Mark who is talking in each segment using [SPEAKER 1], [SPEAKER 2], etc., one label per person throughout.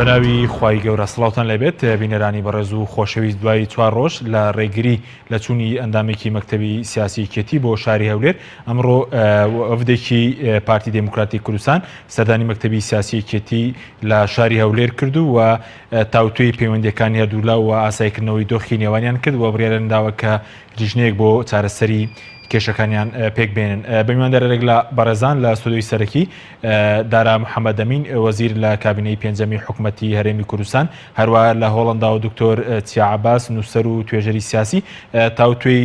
[SPEAKER 1] بەناوی خوای گەورە سڵاوتان لەبێت بینەرانی بەڕێز و خۆشەویست دوای 4 ڕۆژ لە ڕێگری لە چوونی ئەندامێکی مەکتەبی سیاسی کێتی بۆ شاری هەولێر ئەمڕۆ وەفدێکی پارتی دموکراتی کوردستان سەردانی مەکتەبی سیاسی کێتی لە شاری هەولێر کرد و تاوتوێی پەیوەندیەکانی هەردوولا و ئاسایکردنەوەی دۆخی نێوانیان کرد و بڕیارە نراوە کە لیژنەیەک بۆ چارەسەری کێشەکانیان پێک بێنن. بەمیواندارێک لە بەڕێزان لە سودۆی سەرەکی دارا محەممەد ئەمین وەزیر لە کابینەی پێنجەمی حکوومەتی هەرێمی کوردستان، هەروە لە هۆڵندا و دکتۆر چیا عەباس نووسەر و توێژەری سیاسی تاوتوێی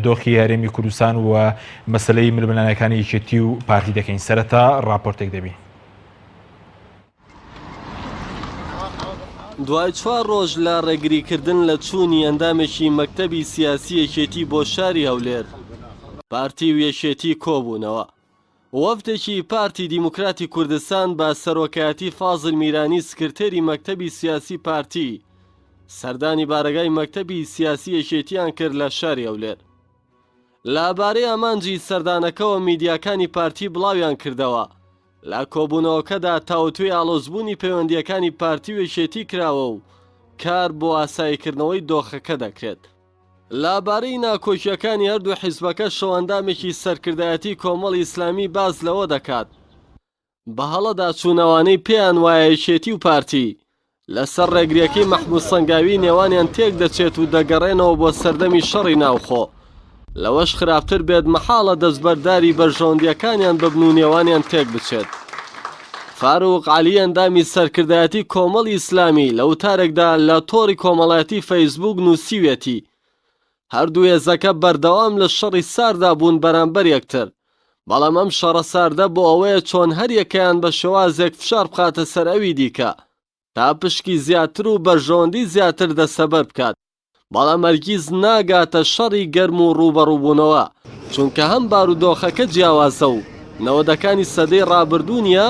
[SPEAKER 1] دۆخی هەرێمی کوردستان و مەسلەی ململانەکانی یەکێتی و پارتی دەکەین. سەرەتا ڕاپۆرتێک دەبین.
[SPEAKER 2] دوای 4 ڕۆژ لە ڕێگریکردن لە چوونی ئەندامێکی مەکتەبی سیاسی یەکێتی بۆ شاری هەولێر، پارتی و یەکێتی کۆبوونەوە. وەفدێکی پارتی دیموکراتی کوردستان بە سەرۆکایەتی فازڵ میرانی سکرتێری مەکتەبی سیاسی پارتی سەردانی بارگای مەکتەبی سیاسی یەکێتیان کرد لە شاری هەولێر. لەبارەی ئامانجی سەردانەکەەوە میدیاکانی پارتی بڵاویان کردەوە لە کۆبوونەوەکەدا تاوتوێی ئاڵۆزبوونی پەیوەندیەکانی پارتی و یەکێتی کراوە و کار بۆ ئاساییکردنەوەی دۆخەکە دەکرێت. لەبارەی ناکۆکیەکانی هەردوو حیزبەکە شەوەندامێکی سەرکردایەتی کۆمەڵی ئیسلامی باز لەوە دەکات بە هەڵەدا چوونەوانەی پێیان وایە یەکێتی و پارتی لەسەر ڕێگریەکەی مەحموود سەنگاوی نێوانیان تێک دەچێت و دەگەڕێنەوە بۆ سەردەمی شەڕی ناوخۆ. لەوەش خراپتر بێت مەحاڵە دەستبەرداری بەرژەوەندیەکانیان ببن و نێوانیان تێک بچێت. فاروق عەلی ئەندامی سەرکردایەتی کۆمەڵی ئیسلامی لە وتارێکدا لە تۆڕی کۆمەڵایەتی فەیسبوک نووسیوێتی هەردوو هێزەکە بەردەوام لە شەڕی ساردا بوون بەرامبەر یەکتر، بەڵام ئەم شەڕە ساردە بۆ ئەوەیە چۆن هەر یەکەیان بە شێوازێک فشار بخاتە سەر ئەوی دیکە تا پشکی زیاتر و بەرژەوەندی زیاتر دەسەبەر بکات، بەڵام هەرگیز ناگاتە شەڕی گەرم و ڕوبەڕووبوونەوە، چونکە هەم بارودۆخەکە جیاوازە و نەوەدەکانی سەدەی ڕابردوو نیە،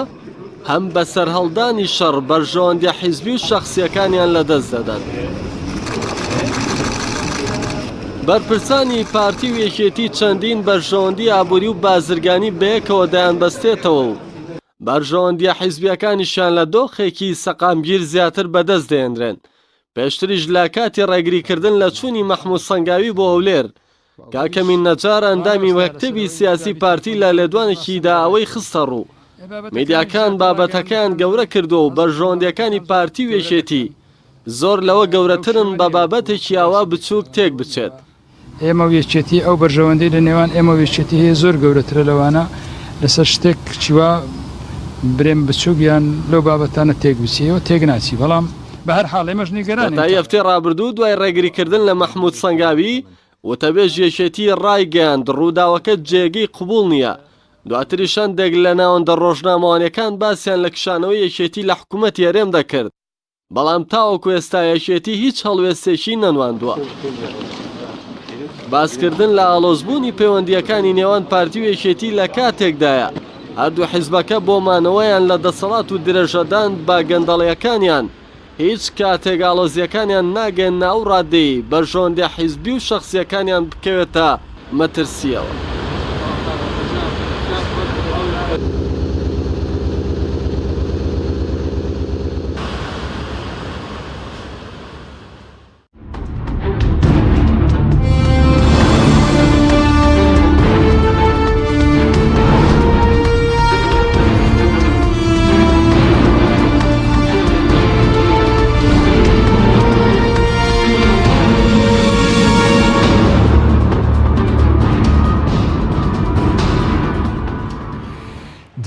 [SPEAKER 2] هەم بەسەر هەڵدانی شەڕ بەرژەوەندی حیزبی و شەخسیەکانیان لەدەست دەدەن. بەرپرسانی پارتی و یەکێتی چەندین بەرژەوەندی ئابووری و بازرگانی بەیەکەوە دەیانبەستێتەوە و بەرژەوەندیە حیزبیەکانیشان لە دۆخێکی سەقامگیر زیاتر بەدەست دێنرێن. پێشتریش لە کاتی ڕێگریکردن لە چوونی مەحموود سەنگاوی بۆ هەولێر، کاکەمین نەجار ئەندامی مەکتەبی سیاسی پارتی لە لێدوانێکی داوای خستە ڕوو. میدیاکان بابەتەکەیان گەورە کردووە و بەرژەوەندیەکانی پارتی و یەکێتی زۆر لەوە گەورەترن بە بابەتێکی ئاوا بچووک تێک بچێت.
[SPEAKER 3] ئێمە یەکێتی ئەو بەرژەوەندی لە نێوان ئێمە یەکێتی هەیە زۆر گەورەترە لەوانە لەسەر شتێک چیوا برێم بچووکیان لەو بابەتانە تێک بچیەوە تێک ناچی، بەڵام بە هەر حاڵ ئێمەش نیگەرانین.
[SPEAKER 2] تا هەفتەی ڕابردوو دوای ڕێگریکردن لە مەحموود سەنگاوی وتەبێژ یەکێتی ڕایگەیاند ڕووداوەکە جێگەی قبوڵ نییە. دواتریشان دێک لە ناوەندە ڕۆژنامەوانیەکان باسییان لە کشانەوەی یەکێتی لە حکوومەتی هەرێم دەکرد، بەڵام تاوەکو ئێستا یەکێتی هیچ هەڵوێستێکی نەنواندووە. باسکردن لە ئاڵۆزبوونی پەیوەندیەکانی نێوان پارتی و یەکێتی لە کاتێکدایە هەردوو حیزبەکە بۆ مانەوەیان لە دەسەڵات و درێژەدان با گەندەڵیەکانیان هیچ کاتێک ئاڵۆزیەکانیان ناگەن ناو ڕادەی بەرژەوەندی حیزبی و شەخسیەکانیان بکەوێتە مەترسیەوە.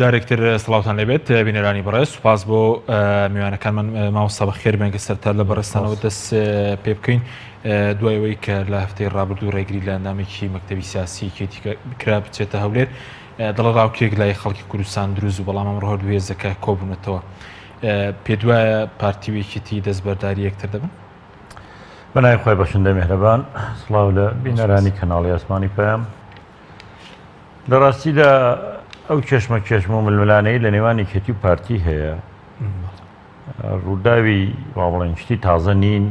[SPEAKER 1] جارێکتر سڵاوتان لەبێت بینەرانی بەڕێز، سوپاس بۆ میوانەکانمان مامۆستا بەخێر بێنگە سەرتا لە بەڕێستانەوە دەست پێ بکەین دوایەوەی کە لە هەفتەی ڕابردوو ڕێگری لە ئەندامێکی مەکتەبی سیاسی کێتی کرا بچێتە هەولێر. دڵە ڕاوکێک لای خەڵکی کوردستان دروست و بەڵام ئەمڕۆ هەردوو هێزەکە کۆبوونەتەوە. پێ دوایە پارتی و یەکێتی دەستبەرداری یەکتر دەبن؟
[SPEAKER 4] بەنای خۆی بەشندە میهرەبان، سڵاو لە بینەرانی کەناڵی ئاسمانی پەیام. لە ڕاستیدا ئەو کێشمە و ململانەی لە نێوان یەکێتی و پارتی هەیە، ڕووداوی وابڵێن شتی تازە نین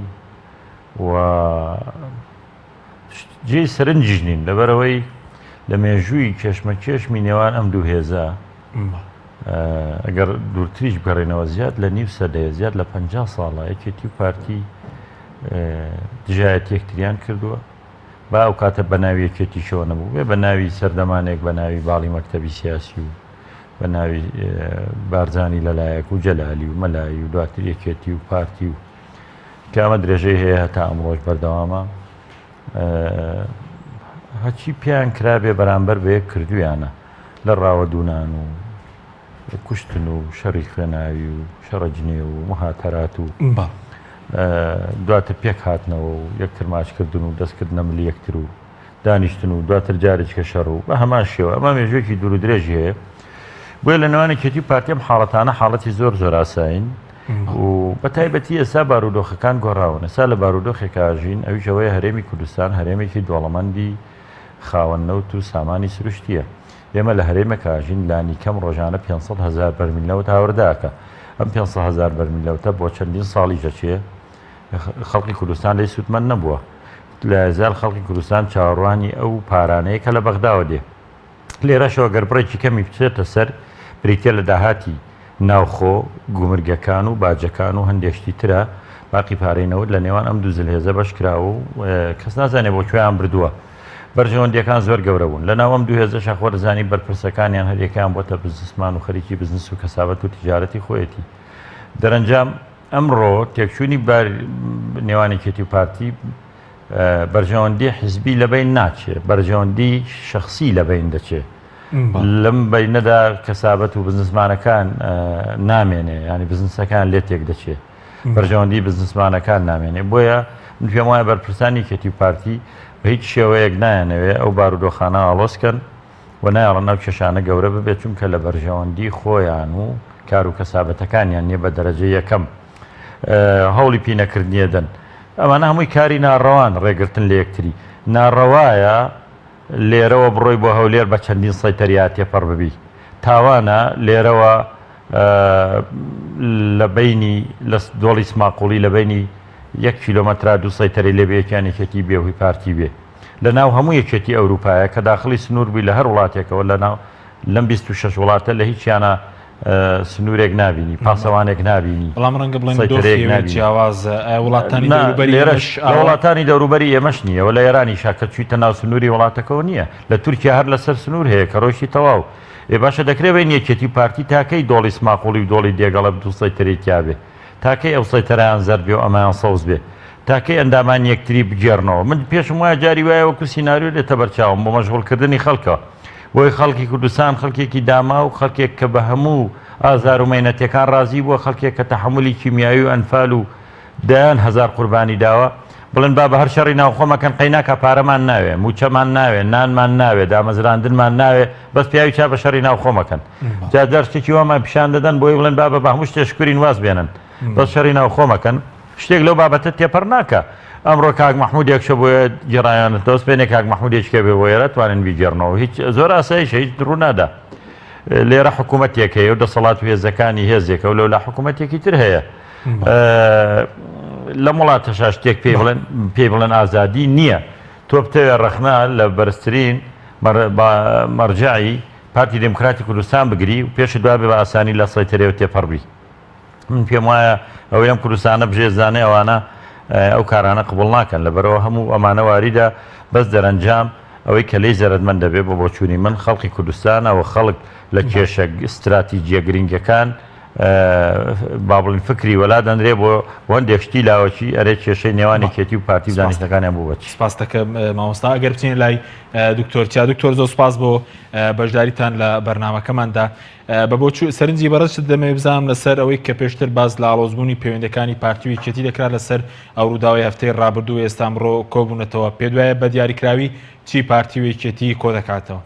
[SPEAKER 4] و جێی سەرنجیش نین، لەبەرەوەی لە مێژووی کێشمی نێوان ئەم دوو هێزە ئەگەر دوورتریش بگەڕێنەوە زیاد لە نیو سەدەیە زیاد لە 50 ساڵە یەکێتی و پارتی دژایەت یەکتریان کردووە با ئەو کاتە بە ناوی یەکێتیشەوە نەبوو بێ بە ناوی سەردەمانێک بە ناوی باڵی مەکتەبی سیاسی و بە ناوی بارزانی لەلایەک و جەلالی و مەلایی و دواتر یەکێتی و پارتی و کامە درێژەی هەیە هەتا ئەمڕۆژ بەردەوامە هەچی پیان کرابێ بەرامبەر بە یەک کردویانە لە ڕاوەدونان و کوشتن و شەڕی خوێناوی و شەڕەجنێ و مەهاتەرات و دواتر پێک هاتنەوە و یەکتر ماچکردن و دەستکردنە ملی یەکتر و دانیشتن و دواتر جارێککە شەڕ و بە هەمان شێوە ئەمە مێژوێکی دوور و درێژی هەیە بۆیە لە نێوانی کێتی پارتیم حاڵەتانە حاڵەتی زۆر زۆر ئاساین و بە تایبەتی ئێستا بارودۆخەکان گۆڕاون ئێستا لە بارودۆخێک ئاژین ئەویشەوەی هەرێمی کوردستان هەرێمێکی دۆڵەمەندی خاوەنەوت و سامانی سروشتیە ئێمە لە هەرێمێک ئاژین لانی کەم ڕۆژانە 500,000 بەرمیلەوت هاورداکە ئەم 500,000 بەرمیلەوتە بۆ چەندین ساڵی دەچێ خەڵکی کوردستان لەی سوودمەند نەبووە لە هزار خەڵکی کوردستان چاوەڕوانی ئەو پارانەیە کە لە بەغداوە دێ لێرەشەوە گەربڕێکی کەمی بچێتە سەر بریتە لە داهاتی ناوخۆ گومرگەکان و باجەکان و هەندێشتی ترە باقی پارێنەوە لە نێوان ئەم دوو زلهێزە بەشکراوە و کەس نازانێ بۆ کوێیان بردووە بەرژەوەندیەکان زۆر گەورە بوون لە ناوەم 2000 خۆرزانی بەرپرسەکانیان هەرێکیان بۆتە بزنسمان و خەریکی بزنس و کەسابەت و تیجارەتی خۆیەتی دەرەنجام ئەمڕۆ تێکچوونی نێوانی کێتی و پارتی بەرژەوەندی حزبی لەبین ناچێ بەرژەوەندی شخصی لەبین دەچێ لەم بینەدا کەسابەت و بزنسمانەکان نامێنێ ینی بزنسەکان لێ تێک دەچێ بەرژەوەندی بزنسمانەکان نامێنێ بۆیە من پێم وایە بەرپرسانی کێتی و پارتی بە هیچ شێوەیەک نایەنەوێ ئەو بارودۆخانە ئاڵۆسکەن و نایڵە ناو کێشانە گەورە ببێت چونکە لە بەرژەوەندی خۆیان و کار و کەسابەتەکانیان نییە بە دەرەجە یەکەم هەوڵی پینەکردنیە دەن ئەمانە هەمووی کاری ناڕەوان ڕێگرتن لە یەکتری ناڕەوایە لێرەوە بڕۆی بۆ هەولێر بە چەندین سەیتەریات تێپەڕ ببی تاوانە لێرەوە لە بینی لە دۆڵی سماقوڵی لە بینی 1 کیلۆمەترا 2 سەیتەری لە بەیەکیان یەکێتی بێهوی پارتی بێ لە ناو هەموو یەکێتی ئەوروپایە کە داخلی سنوور بووی لە هەر وڵاتێکەوە لە ناو لەم 26 وڵاتە لە هیچیانە سنوورێک نابینی پاسەوانێک نابینی
[SPEAKER 1] بەڵام ڕەنگە بڵێن جیاواز
[SPEAKER 4] وڵاتانی دەوروبەری ئێمەش نییە و لە ئێرانی شاکە چوویتە ناو سنووری وڵاتەکەەوە نییە لە تورکیا هەر لەسەر سنوور هەیە کە ڕۆیشی تەواو ێ باشە دەکرێت بین یەکێتی پارتی تاکەی دۆڵی سماقوڵی و دۆڵی دێگەڵە 2 سەیتەرێکیا بێ تاکەی ئەو سەیتەرایان زەرد بێ و ئەمایان سەوز بێ تاکەی ئەندامان یەکتری بگێڕنەوە من پێشم وایە جاری وایە وەکو سیناریۆ لێتە بەرچاوم بۆ مەشغوڵکردنی خەڵکەوە بۆی خەڵکی کوردستان خەڵکێکی داما و خەڵکێک کە بە هەموو ئازار و مەینەتەکان ڕازی بووە خەڵکێک کە تەحملی کیمیایی و ئەنفال و دایان هەزار قوربانی داوە بڵێن با بە هەر شەڕی ناوخۆمەکەن قەیناکە پارەمان ناوێ موچەمان ناوێ نانمان ناوێ دامەزراندنمان ناوێ بەس پیاوی چا بە شەڕی ناوخۆمەکەن جا دەرشتێکی وەمان پیشان دەدەن بۆی بڵێن با بە هەموو شتێ شکووری نواز بێنن بەس شەڕی ناوخۆمەکەن شتێک لەو بابەتە تێپەڕ ناکە ئەمڕۆ کاک مەحموودێک شە بۆیە جێڕایانە دەست پێێنێ کاک مەحموودێکێ بێ بۆ ئێرە توانن بیگەڕنەوە هیچ زۆر ئاساییشە هیچ ڕوونادا لێرە حکوومەتێک هەیە و دەسەڵات و هێزەکانی هێزێکە و لەولا حکوومەتێکی تر هەیە لە وڵاتە شتێک پێی بڵێن ئازادی نییە تۆ بتەوێت ڕەخنا لە بەرزترین مەرجعی پارتی دموکراتی کوردستان بگری و پێش دوای بە ئاسانی لە سەیتەرێ تێپەڕبی من پێم وایە ئەوەی ئەم کوردستانە بژێزانێ ئەوانە ئەو کارانە قبول ناکەن لەبەرەوە هەموو ئەمانە واریدا بەس دەرەنجام ئەوەی کە لی زەرمەند دەبێت بۆ بۆچوونی من خەڵکی کوردستانەوە خەڵک لە کێشە استراتیجیە گرنگەکان با بڵین فکری وەلا دەنرێ بۆ هەندێکشتی لاوەکی ئەرێ کێشەی نێوانی کێتی و پارتی دانیشتەکانیان بوو بەچ
[SPEAKER 1] سپاس دەکەم مامۆستا ئەگەر بچین لای دکتۆر دکتۆر زۆر سپاس بۆ بەشداریتان لە بەرنامەکەماندا بە بۆ سەرنجی بەڕست دەمێ بزانم لەسەر ئەوەی کە پێشتر باز لە ئاڵۆزبوونی پەیوەندەکانی پارتی و یەکێتی دەکرا لەسەر ئەو ڕووداوی هەفتەی ڕابردوو ئێستا ئەمڕۆ کۆبوونەتەوە پێ دوایە بە دیاریکراوی چی پارتی و یەکێتی کۆ دەکاتەوە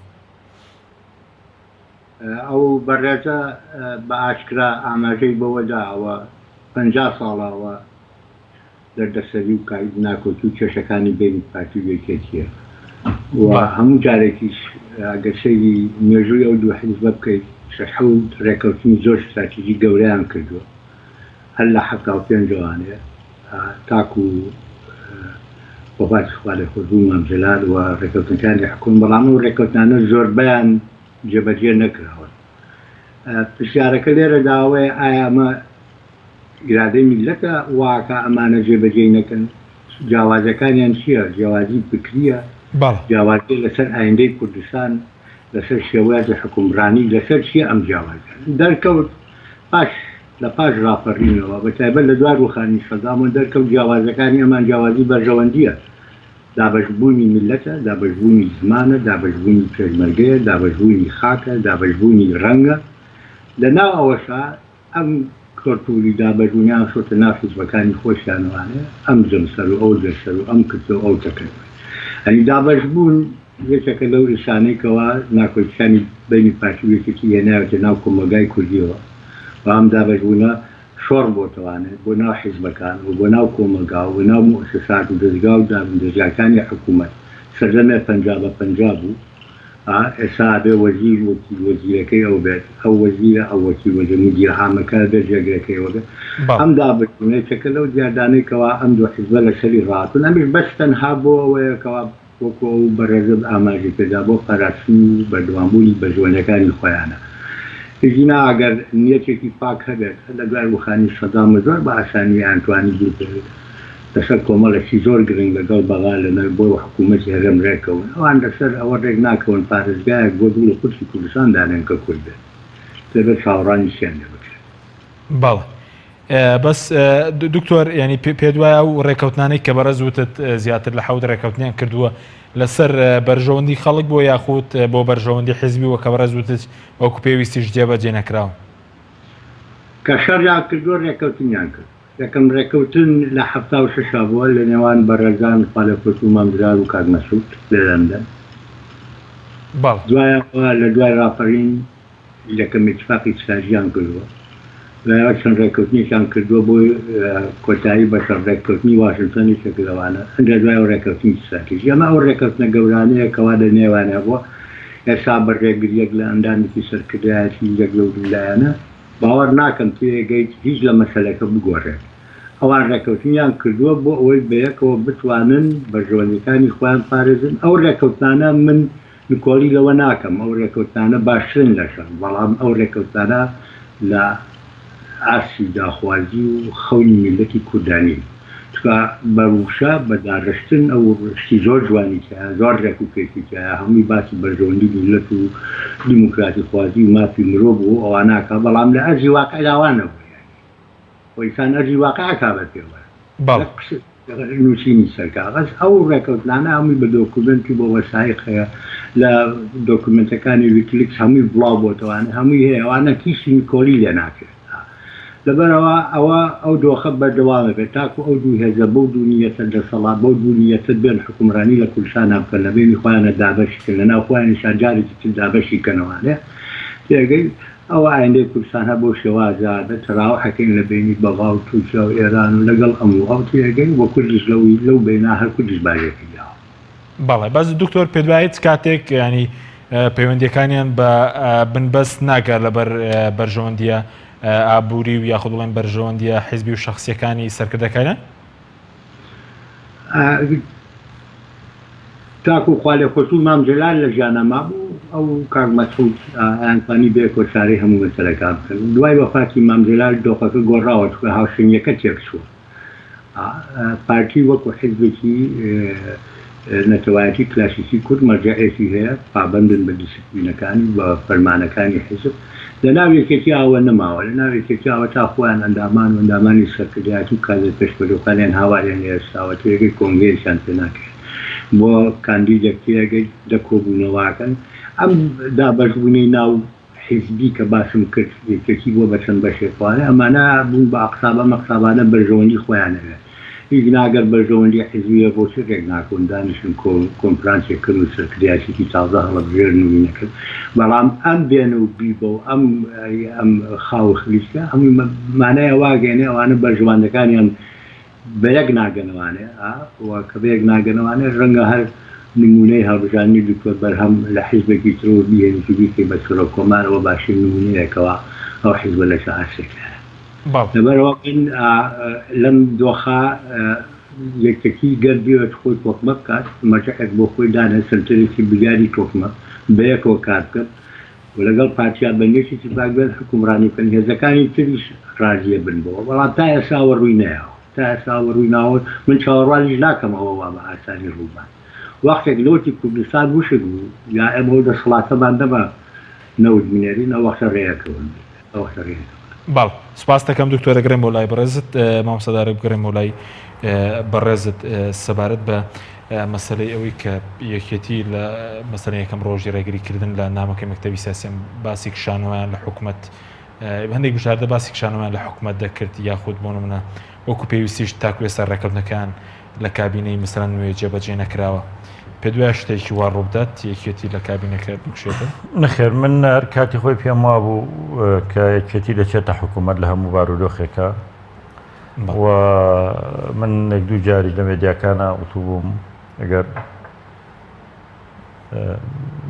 [SPEAKER 5] ئەو بەڕێزە بە ئاشکرا ئاماژەی بەوە داوە 50 ساڵاوە دەردەسەری و ناکۆت و کێشەکانی بین پارتی و یەکێتیە و هەموو جارێکیش ئەگەر مێژووی ئەو دوو حیزبە بکەیت شەحوت ڕێکەوتنی زۆر استراتیژی گەورەیان کردووە هەر لە 75 جوانێ تاکو وەفاتی خوا لە خۆزبوو مەمزلات و ڕێکەوتنەکانی حکوومەت بەڵام و ڕێکەوتانە زۆربەیان جێبەجێ نەکراوە پرسیارەکە لێرە داوای ئایا ئەمە ئیرادەی میلەتە واکە ئەمانە جێبەجێ نەکەن جیاوازەکانیان چییە جیاوازی فکریە جیاوازی لەسەر ئایندەی کوردستان لەسەر شێوازی حکومڕانی لەسەر چیە ئەم جیاوازەکان دەرکەوت پاش لە پاش ڕاپەڕینەوە بە تایبەت لە دوای ڕوخانی سەدامەوە دەرکەوت جیاوازەکانی ئەمان جیاوازی بەرژەوەندیە دابەشبوونی میلەتە دابەشبوونی زمانە دابەشبوونی پێشمەرگەیە دابەشبوونی خاکە دابەشبوونی ڕەنگە لەناو ئەوەشا ئەم کۆرتوری دابەژوونیان شۆتە ناو حیزبەکانی خۆشیانوانەیە ئەم جەمسەر و ئەو دەسەر و ئەم کردو ئەو دەکەن ئەنی دابەشبوون یەکێکە لەو ریشانەیەکەوە ناکۆچیانی بینی پارتیەکێکی هێناوێتە ناو کۆمەلگای کوردیەوە و ئەم دابەشبوونە شۆڕ بۆتەوانێت بۆ ناو حیزبەکان و بۆ ناو کۆمەلگا و ناو موسسات و دەستگا و دەستگاکانی حکوومەت سەردەمێ پەنجا بە پەنجا بوو ئێستا بێ وەزیر وەکیل وەزیرەکەی ئەو بێت ئەو وەزیرە ئەو وەکیل وەزیر مدیر عامەکە بێت جێگرەکەیەوە بێت ئەم دابەشبوونەیەکە لەو دیاردانەیەکەوە ئەم دوو حیزبە لەسەری ڕاتون ئەمیش بەس تەنها بۆ ئەوەیەکەوە وەکو ئەو بەڕێزە ئاماژی پێدا بۆ پاراستنی و بەردەوامبوونی بەژوەنەکانی خۆیانە هیچینا ئەگەر نیەتێکی پاک هەبێت لە دوای ڕوخانی سەدامە زۆر بە ئاسانی ئەتوانی دووربێت لەسەر کۆمەڵێکی زۆر گرنگ لەگەڵ بەغا لەنەر بۆ حکوومەتی هەرێم ڕێکەون ئەوان لەسەر ئەوە ڕێک ناکەون پارێزگایەک بۆ دوو لە قورسی کوردستان دانێن کە کورد بێت دەبێت چاوەڕانی شیان لێ بکرێت
[SPEAKER 1] باڵێ بەس دکتۆر ینی پێ دوایە و ڕێکەوتنانەی کە بەڕێز وتت زیاتر لە حەوت ڕێکەوتنیان کردووە لەسەر بەرژەوەندی خەڵک بۆ یاخود بۆ بەرژەوەندی حیزبیەوە کە بەڕێز وتت وەکو پێویستیش جێبەجێ نەکراوە
[SPEAKER 5] کە شەڕیان کردووە ڕێکەوتنیان کرد یەکەم ڕێکەوتن لە 76 بووە لە نێوان بەڕێزان خالەکوت و مامدرار و کاک مەسعود لە لەندەن دوایەوە لە دوای ڕاپەڕین یەکەم اتفاقی ساژیان کردووە لایەوە چەند ڕێکەوتنیشان کردووە بۆ کۆتایی بەشەر ڕێککەوتنی واشنگتۆنی شەکردەوانە هەندێک دوای ئەو ڕێکەوتنی استراتیژی ئەمە ئەو ڕێکەوتنە گەورانەیە کەوا لە نێوانە بووە ئێستا بەڕێگریەک لە ئەندامێکی سەرکردایەتی یەک لەو لایەنە باوەڕ ناکەم تێگەیت هیچ لە مەسەلەکە بگۆڕێت ئەوان ڕێکەوتنیان کردووە بۆ ئەوەی بەیەکەوە بتوانن بەژەوەندەکانی خۆیان پارێزن ئەو ڕێکەوتانە من نکۆڵی لەوە ناکەم ئەو ڕێکەوتانە باشترن لەشان بەڵام ئەو ڕێکەوتانە لە ئاسی داخوازی و خەونی میلەتی کوردانی چکە بەروشە بەداڕشتن ئەو شتی زۆر جوانی زۆر ڕێک و پێکیتە هەمووی باسی بەرژەوەندی میلەت و دیموکراتی خوازی و مافی مرۆڤ بوو ئەوە ناکە بەڵام لە ئەرزی واقع لاوانە خۆیسان ئەرزی واقع کابێت پێوە نووسینی سەرکاغەز ئەو ڕێکەوتانە هەمووی بە دۆکومنتی بۆ وەسایقەیە لە دۆکومنتەکانی ویکلیکس هەمووی بڵاو بۆتەوانە هەمووی هەیە ئەوانە کیسی کۆلی لێ ناکرێت لەبەرەوە ئەوە ئەو دۆخە بەردەوامە بێت تاکو ئەو دوو هێزە بەو دوونیەتە دەسەڵات بەو دوونیەتە بێن حکومڕانی لە کوردستان بکەن لە بینی خۆیانە دابەشکن لە ناو خۆیانیشان جارێکی تر دابەشی کەنەوانێ تێگەی ئەوە ئایندەی کوردستان هە بۆ شێوازادە تەراوە حەکەین لە بینی بەغا و تووچە و ئێران و لەگەڵ ئەموو ئەو تێگەی بۆ کوردش لەو بێنا هەر کوردش باژێکی داوە
[SPEAKER 1] بەڵێ باز دکتۆر پێدوایت کاتێک ینی پەیوەندیەکانیان بە بنبەست ناگەر لەبەر بەرژەوەندیە ئابووری و یاخود بڵێن بەرژەوەندیە حیزبی و شەخسیەکانی سەرکردەکانە
[SPEAKER 5] تاکو خاڵێ خۆسوو مام جەلال لە ژیانەما بوو ئەو کاک مەسعود ئەیانتوانی بێ کۆچارەی هەموو مەسەلەکان بکەن دوای وەفاتی مام جەلال دۆخەکە گۆڕاوە چکە هاوشێنیەکە تێک چووە پارتی وەکو حیزبێکی نەتەوایەتی کلاسیکی کورد مەرجەعێتی هەیە پابەندن بە دیسیپلینەکانی بە فەرمانەکانی حیزب لە ناو یەکێتی ئەوە نەماوە لە ناو یەکێتی ئەوە تا خۆیان ئەندامان و ئەندامانی سەرکردایەتی و کارێ پێشبەرۆکانیان هاواریان ئێستاوە تێگەی کۆنگرێسیان پێ ناکرێت بۆ کاندیدێک تێگەی دەکۆبوونەوەکەن ئەم دابەشبوونەی ناو حیزبی کە باسم کرد یەکێکی بۆ بەچەند بەشێکوانە ئەمانە بوون بە ئەقسابە مەقسابانە بەرژەوەندی خۆیانەوێت هیچ ناگەر بەرژەوەندی حیزبیە بۆچی ڕێک ناکۆن دانیشن کۆنفرانسێککرد و سەرکردایەتێکی تازە هەڵەبژێرن و نەکرد بەڵام ئەم بێنە و بیبە و ئەم خاو خلیسکە هەمووی مانایە واگەێنێ ئەوانە بەرژەوەندەکانیان بەیەک ناگەنەوانێ کە بەیەک ناگەنەوانێ ڕەنگە هەر نمونەی هەڵبژاردننی دکتۆر بەرهەم لە حیزبێکی ترەوە بیهێنی بیکەی بە سرۆ کۆمارەوە باشی نمونەیەکەوە ئەو حیزبە لە ئاسێکە لەبەرەوە لەم دۆخە یەکێکی گەردیوێت خۆی تۆکمە بکات مەجەعێک بۆ خۆی دانە سنتەرێکی بریاری تۆکمە بەیەکەوە کار کرد و لەگەڵ پارتیا بەنگێکی تفاق بێت حکومڕانی بکەن هێزەکانی تریش ڕازیە بن بەوە بەڵام تا ئێساوە ڕووی نایەوە تا ئێساوە ڕووی ناوە من چاوەڕوانیش ناکەم ئەوە وا بە ئاسانی ڕووبان وەختێک لۆتی کوردستان وشک بوو یا ئەمە دەسەڵاتەمان دەبە نەوت بنێرین ئەو وەختە ڕێیەکەون ئەو وەختە ڕێیەکەون
[SPEAKER 1] باڵ سپاس دەکەم دکتۆرە گرێم بۆ لای بەڕێزت مامۆستادار بگەڕێم بۆ لای بەڕێزت سەبارەت بە مەسەلەی ئەوەی کە یەکێتی لە مەسەلەی یەکەم ڕۆژی ڕێگریکردن لە نامەکەی مەکتەبی سیاسی باسی کشانەوەیان لە حکوومەت هەندێک بژاردە باسی کشانەوەیان لە حکوومەت دەکرد یاخود بۆ نمونە وەکو پێویستیش تاکو ئێستا ڕێکەوتنەکان لە کابینەی مەسەلەن نوێ جێبەجێ نەکراوە پێ دوای شتێکی وا ڕوودات یەکێتی لە کابینەکە بکشێتە
[SPEAKER 4] نەخێر من هەر کاتی خۆی پێم وا بوو کە یەکێتی دەچێتە حکوومەت لە هەموو بارودۆخێکە و من یەک دوو جاری لە مێدیاکانە وتوبووم ئەگەر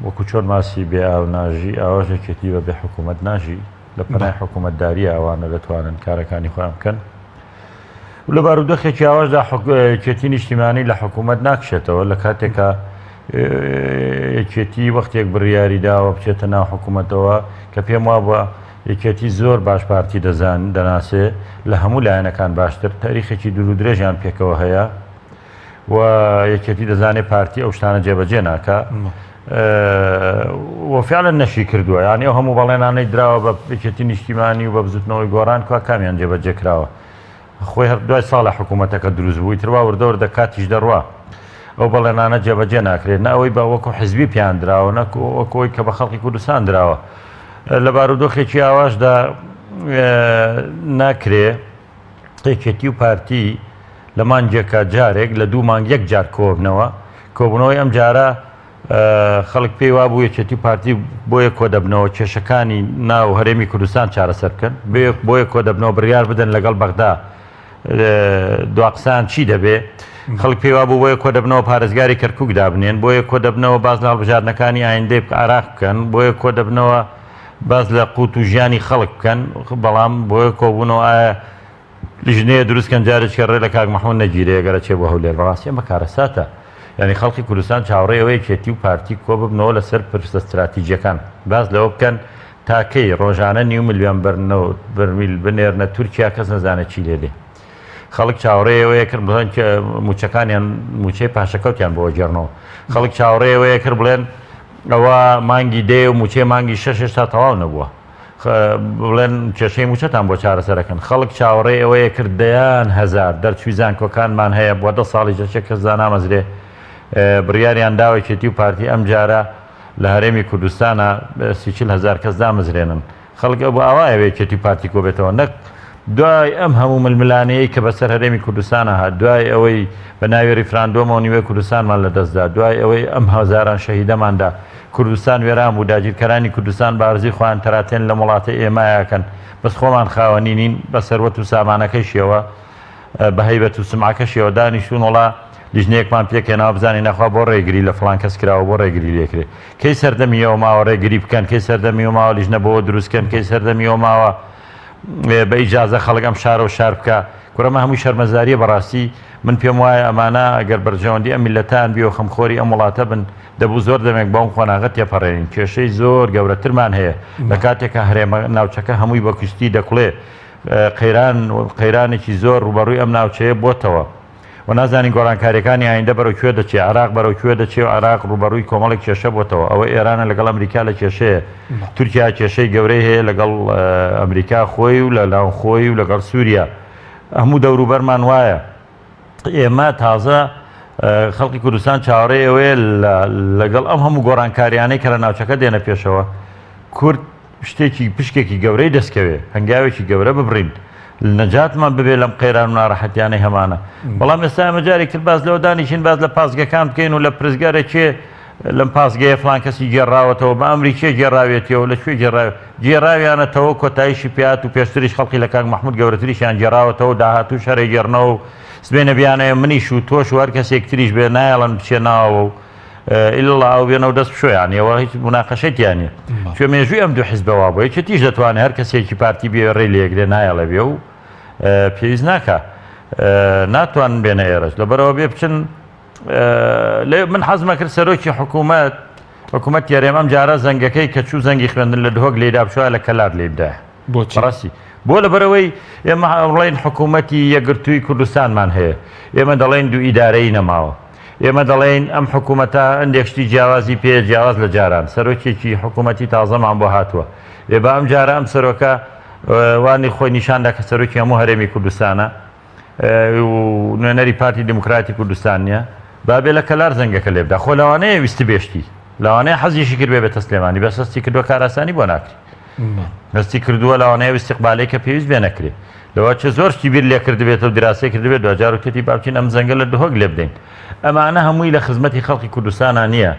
[SPEAKER 4] وەکو چۆن ماسی بێ ئاو ناژی ئاواژ یەکێتی بە بێ حکوومەت ناژی لە پەنای حکوومەتداری ئەوانە دەتوانن کارەکانی خۆیان بکەن و لە بارودۆخێکی ئاواشدا یەکێتی نیشتیمانی لە حکوومەت ناکشێتەوە لە کاتێکە یەکێتی وەختێک بڕیاری داوە بچێتە ناو حکوومەتەوە کە پێم وا بە یەکێتی زۆر باش پارتی دەناسێ لە هەموو لایەنەکان باشتر تاریخێکی دوور و درێژیان پێکەوە هەیە و یەکێتی دەزانێت پارتی ئەو شتانە جێبەجێ ناکە وەفیانە نەشی کردووە یانی ئەو هەموو بەڵێنانەی دراوە بە یەکێتی نیشتیمانی و بە بزوتنەوەی گۆڕان کا کامیان جێبەجێ کراوە خۆی هەر دوای ساڵە حکوومەتەکە دروست بووی تروا وردەوردە کاتیش دەڕوا ئەو بەڵێنانە جێبەجێ ناکرێت نەوەی بە وەکو حزبی پیان دراوە نەکۆی کە بە خەڵکی کوردستان دراوە لە بارودۆخێکی ئاواشدا ناکرێ یەکێتی و پارتی لە مانگێکە جارێک لە دوو مانگ یەک جار کۆبنەوەی ئەم جارە خەڵک پێی وا بوو یەکێتی پارتی بۆیە کۆدەبنەوە کێشەکانی ناو هەرێمی کوردستان چارەسەر بکەن بۆیە کۆدەبنەوە بڕیار بدەن لەگەڵ بەغدا دواقسان چی دەبێ خەڵک پێی وا بوو بۆیە کۆدەبنەوە پارێزگاری کەرکووک دابنێن بۆیە کۆدەبنەوە باز لە هەڵبژاردنەکانی ئایندەی عراق بکەن بۆیە کۆدەبنەوە باز لە قوت و ژیانی خەڵک بکەن بەڵام بۆیە کۆبوونەوە ئایا لیژنەیە دروستکەن جارێککە ڕێ لە کاک محەممەد نەگیرەیە گەرە چێ بە هەولێر بەڕاستی ئەمە کارەساتە یعنی خەڵکی کوردستان چاوەڕێەوەی کێتی و پارتی کۆ ببنەوە لەسەر پرسە استراتیژیەکان باز لەوە بکەن تاکەی ڕۆژانە 5 ملیۆن بەرمیل بنێرنە تورکیا کەس نەزانێت چی لێدێ خەڵک چاوەڕێەوەیە کرد بڵێن موچەکانیان موچەی پاشەکەوتیان بۆ جێڕنەوە خەڵک چاوەڕێەوەیە کرد بڵێن ئەوە مانگی دێ و موچێ مانگی 6 تا تەواو نەبووە بڵێن کێشەی موچەتان بۆ چارەسەرەکەن خەڵک چاوەڕێ ئەوەیە کردیان هزار دەرچوی زانکۆکانمان هەیە بۆ 10 ساڵی جەچێک کەس زانامەزرێ بڕیاریان داوای کێتی و پارتی ئەم جارە لە هەرێمی کوردستانە 30,000 کەس دامەزرێنن خەڵک بۆ ئاوایەوێ کێتی پارتی کۆبێتەوە نەک دوای ئەم هەموو ململانەیە کە بەسەر هەرێمی کوردستانە هات دوای ئەوەی بە ناوی ریفراندۆمەوە نیوەی کوردستانمان لەدەستدا دوای ئەوەی ئەم هەزاران شەهیدەماندا کوردستان وێران بوو داگیرکەرانی کوردستان بارزی خۆیان تەراتێن لە وڵاتە ئێمایەکەن بەس خۆمان خاوەنینین بە سەروەت و سامانەکەشیەوە بە هەیبەت و سمعەکەشیەوە دانیشتون وڵا لیژنەیەکمان پێکێناوە بزانین نەخوا بۆ ڕێگری لە فڵان کەس کراوە بۆ ڕێگری لێکرێ کەی سەردەمیەوە ماوە ڕێگری بکەن کەی سەردەمیەوە ماوە لیژنە بۆ دروستکەن کەی سەردەمیەوە ماوە بە ئیجازە خەڵک ئەم شارە و شار بکە کوڕەمە هەمووی شەرمەزاریە بەڕاستی من پێم وایە ئەمانە ئەگەر بەرژەوەندی ئەم میلەتان بیۆ خەمخۆری ئەم وڵاتە بن دەبوو زۆر دەمێک بەم خۆناغەت تێپەڕێنین کێشەی زۆر گەورەترمان هەیە لە کاتێکە هەرێمە ناوچەکە هەمووی بە کوشتی دەکوڵێ قەیرانێکی زۆر ڕوبەڕووی ئەم ناوچەیە بۆتەوە و نازانین گۆڕانکاریەکانی ئایندە بەرەوکوێ دەچێت عراق بەرەوکوێ دەچێت و عراق ڕوبەڕووی کۆمەڵێک کێشە بۆتەوە ئەوە ئێرانە لەگەڵ ئەمریکا لە کێشەیە تورکیا کێشەی گەورەی هەیە لەگەڵ ئەمریکا خۆی و لە لاوخۆی و لەگەڵ سووریا هەموو دەوروبەرمان وایە ئێمە تازە خەڵکی کوردستان چاوەڕێ ئەوەیە لەگەڵ ئەم هەموو گۆڕانکاریانەی کە لە ناوچەکە دێنە پێشەوە کورد شتێکی پشکێکی گەورەی دەستکەوێ هەنگاوێکی گەورە ببڕین نەجاتمان ببێ لەم قەیران و ناڕەحەتیانەی هەمانە بەڵام ئێستا ئەمە جارێک تر باز لەوە دانیشین باز لە پاسگەکان بکەین و لە پرزگارێکێ لەم پاسگەیە فڵان کەسی گێڕاوەتەوە بە ئەمریکێ گێڕاوێتەوە لەکوێ گێڕاویانەتەوە کۆتاییشی پیات و پێشتریش خەڵکی لە کاک محمود گەورەتریشیان گێڕاوەتەوە داهاتوو شەڕێ گێڕنەوە و سبێنە بیانەیە منیش و تۆش و هەر کەسێکتریش بێ نایەڵەن بچێناوە و ئیلڵا ئەو بێنەوە دەست بشۆیانەوە هیچ مناقەشەتیانە کوێ مێژووی ئەم دوو حیزبەوە بۆ یەکێتیش دەتوانێت هەر کەسێکی پارتی بێ ڕێ لێگرێ نایەڵە بێ و پێویست ناکە ناتوانن بێنە ئێرەش لەبەرەوە بێ بچن من حەزمە کرد سەرۆکی حکوومەت حکوومەت یاێمەم جارە زەنگەکەی کە چوو زەنگی خوێندن لە دهۆک لێدا بشوە لە کەلار لێبدا
[SPEAKER 1] بۆچی
[SPEAKER 4] بۆ لەبەرەوەی ئێمە بڵێن حکوومەتی یەکگرتووی کوردستانمان هەیە ئێمە دەڵێن دوو ئیدارەی نەماوە ئێمە دەڵێن ئەم حکوومەتە هەندێکشتی جیاوازی پێ جیاواز لە جاران سەرۆکێکی حکوومەتی تازەمان بۆ هاتووە ئێ بە ئەم جارە ئەم سەرۆکە وانی خۆی نیشاندا کە سەرۆکی هەموو هەرێمی کوردستانە و نوێنەری پارتی دموکراتی کوردستان نیە بابێ لە کەلار زەنگەکە لێبدا خۆ لەوانەیە ویستی بێشتی لەوانەیە حەزیشی کرد بێتە سلێمانی بەس هەستی کردووە کاراسانی بۆ ناکری هەستی کردووە لەوانەیە استیقبالەی کە پێویست بێ نەکرێ لەوە چه زۆر شتی بیر لێ کردبێتە و دراسی کردبێت دوجار و کەتی باوچین ئەم زەنگە لە دهۆک لێ بدەین ئەمانە هەمووی لە خزمەتی خەڵکی کوردستانە نییە